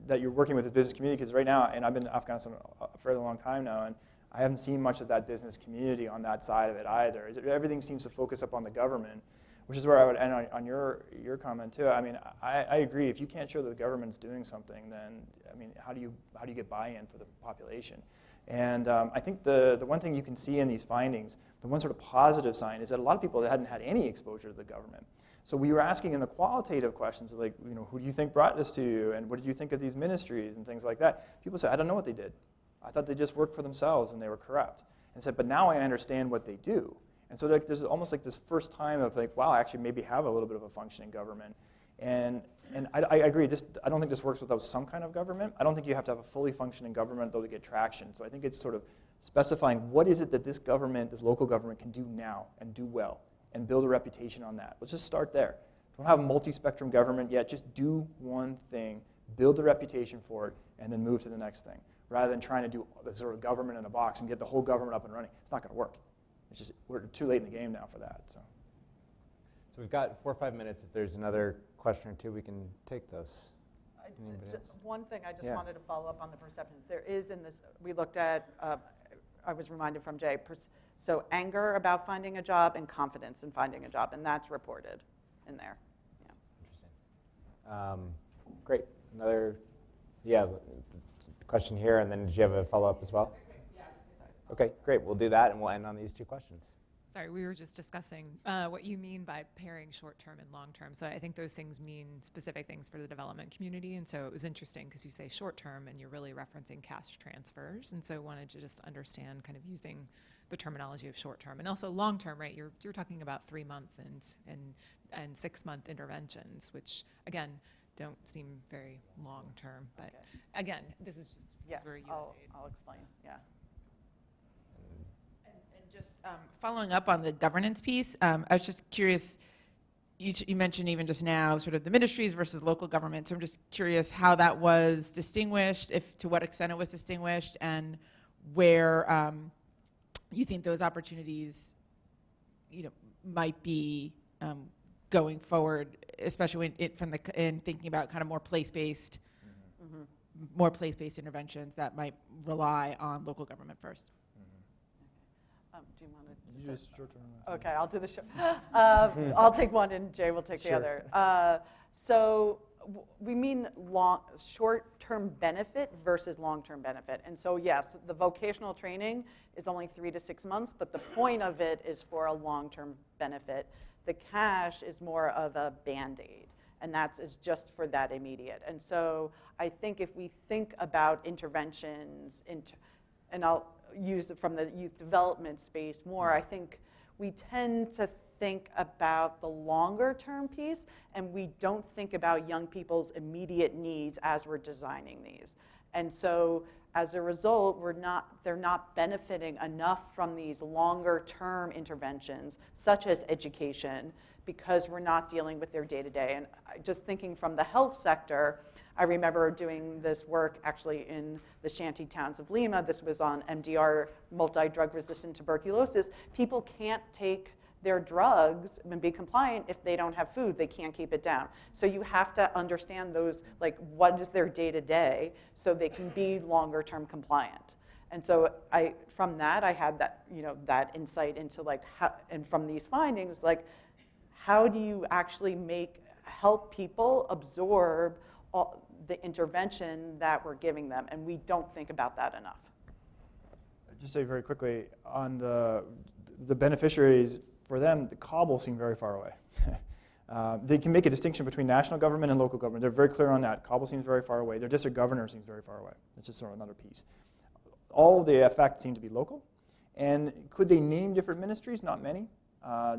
that you're working with the business community, because right now, and I've been in Afghanistan a fairly long time now, and I haven't seen much of that business community on that side of it either. Everything seems to focus up on the government, which is where I would end on your comment too. I mean, I agree. If you can't show that the government's doing something, then I mean, how do you get buy-in for the population? And I think the one thing you can see in these findings, the one sort of positive sign, is that a lot of people that hadn't had any exposure to the government. So we were asking in the qualitative questions of, like, who do you think brought this to you, and what did you think of these ministries and things like that? People said, I don't know what they did. I thought they just worked for themselves and they were corrupt. And said, but now I understand what they do. And so there's almost like this first time of like, wow, I actually maybe have a little bit of a functioning government. And I agree, I don't think this works without some kind of government. I don't think you have to have a fully functioning government, though, to get traction. So I think it's sort of specifying what is it that this government, this local government, can do now and do well, and build a reputation on that. Let's just start there. Don't have a multi-spectrum government yet. Just do one thing, build the reputation for it, and then move to the next thing, rather than trying to do the sort of government in a box and get the whole government up and running. It's not going to work. It's just, we're too late in the game now for that. So we've got 4 or 5 minutes. If there's another question or two, we can take those. One thing I just wanted to follow up on the perceptions. There is in this, we looked at, I was reminded from Jay, so anger about finding a job and confidence in finding a job, and that's reported in there. Yeah. Interesting. Great. Another, question here, and then did you have a follow-up as well? Okay, great. We'll do that, and we'll end on these 2 questions. Sorry, we were just discussing what you mean by pairing short-term and long-term. So I think those things mean specific things for the development community. And so it was interesting because you say short-term and you're really referencing cash transfers. And so I wanted to just understand kind of using the terminology of short-term. And also long-term, right? You're talking about 3-month and 6-month interventions, which, again, don't seem very long-term. But again, this is just because we're USAID. I'll explain, yeah. Just following up on the governance piece, I was just curious, you mentioned even just now sort of the ministries versus local government, so I'm just curious how that was distinguished, to what extent it was distinguished, and where you think those opportunities might be going forward, especially in thinking about kind of more place-based interventions that might rely on local government first. Do you want to? Just short term. Okay, I'll do the short. I'll take one, and Jay will take the other. So we mean short-term benefit versus long-term benefit. And so yes, the vocational training is only 3 to 6 months, but the point of it is for a long-term benefit. The cash is more of a Band-Aid, and is just for that immediate. And so I think if we think about interventions, and I'll use it from the youth development space more, I think we tend to think about the longer term piece, and we don't think about young people's immediate needs as we're designing these. And so as a result, they're not benefiting enough from these longer term interventions, such as education, because we're not dealing with their day-to-day. And just thinking from the health sector, I remember doing this work actually in the shanty towns of Lima. This was on MDR, multi-drug resistant tuberculosis. People can't take their drugs and be compliant if they don't have food. They can't keep it down. So you have to understand those, like what is their day-to-day so they can be longer term compliant. And so from that, I had that, that insight into like how, and from these findings, like how do you actually help people absorb the intervention that we're giving them, and we don't think about that enough. Just say very quickly, on the beneficiaries, for them, the COBBLE seem very far away. They can make a distinction between national government and local government. They're very clear on that. COBBLE seems very far away. Their district governor seems very far away. That's just sort of another piece. All of the effects seem to be local. And could they name different ministries? Not many.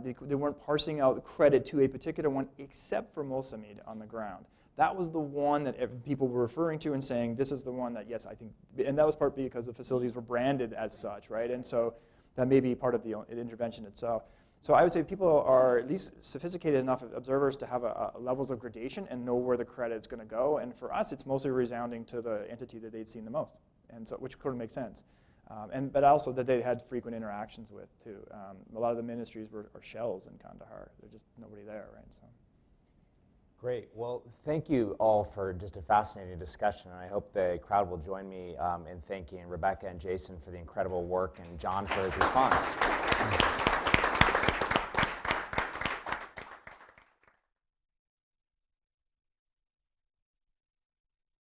They weren't parsing out credit to a particular one, except for Mosamid on the ground. That was the one that people were referring to and saying, this is the one that, yes, I think, and that was partly because the facilities were branded as such, right? And so that may be part of the intervention itself. So I would say people are at least sophisticated enough observers to have levels of gradation and know where the credit's going to go. And for us, it's mostly resounding to the entity that they'd seen the most, and so which sort of makes sense. But also that they had frequent interactions with too. A lot of the ministries are shells in Kandahar. There's just nobody there, right? So. Great. Well, thank you all for just a fascinating discussion, and I hope the crowd will join me in thanking Rebecca and Jason for the incredible work and John for his response.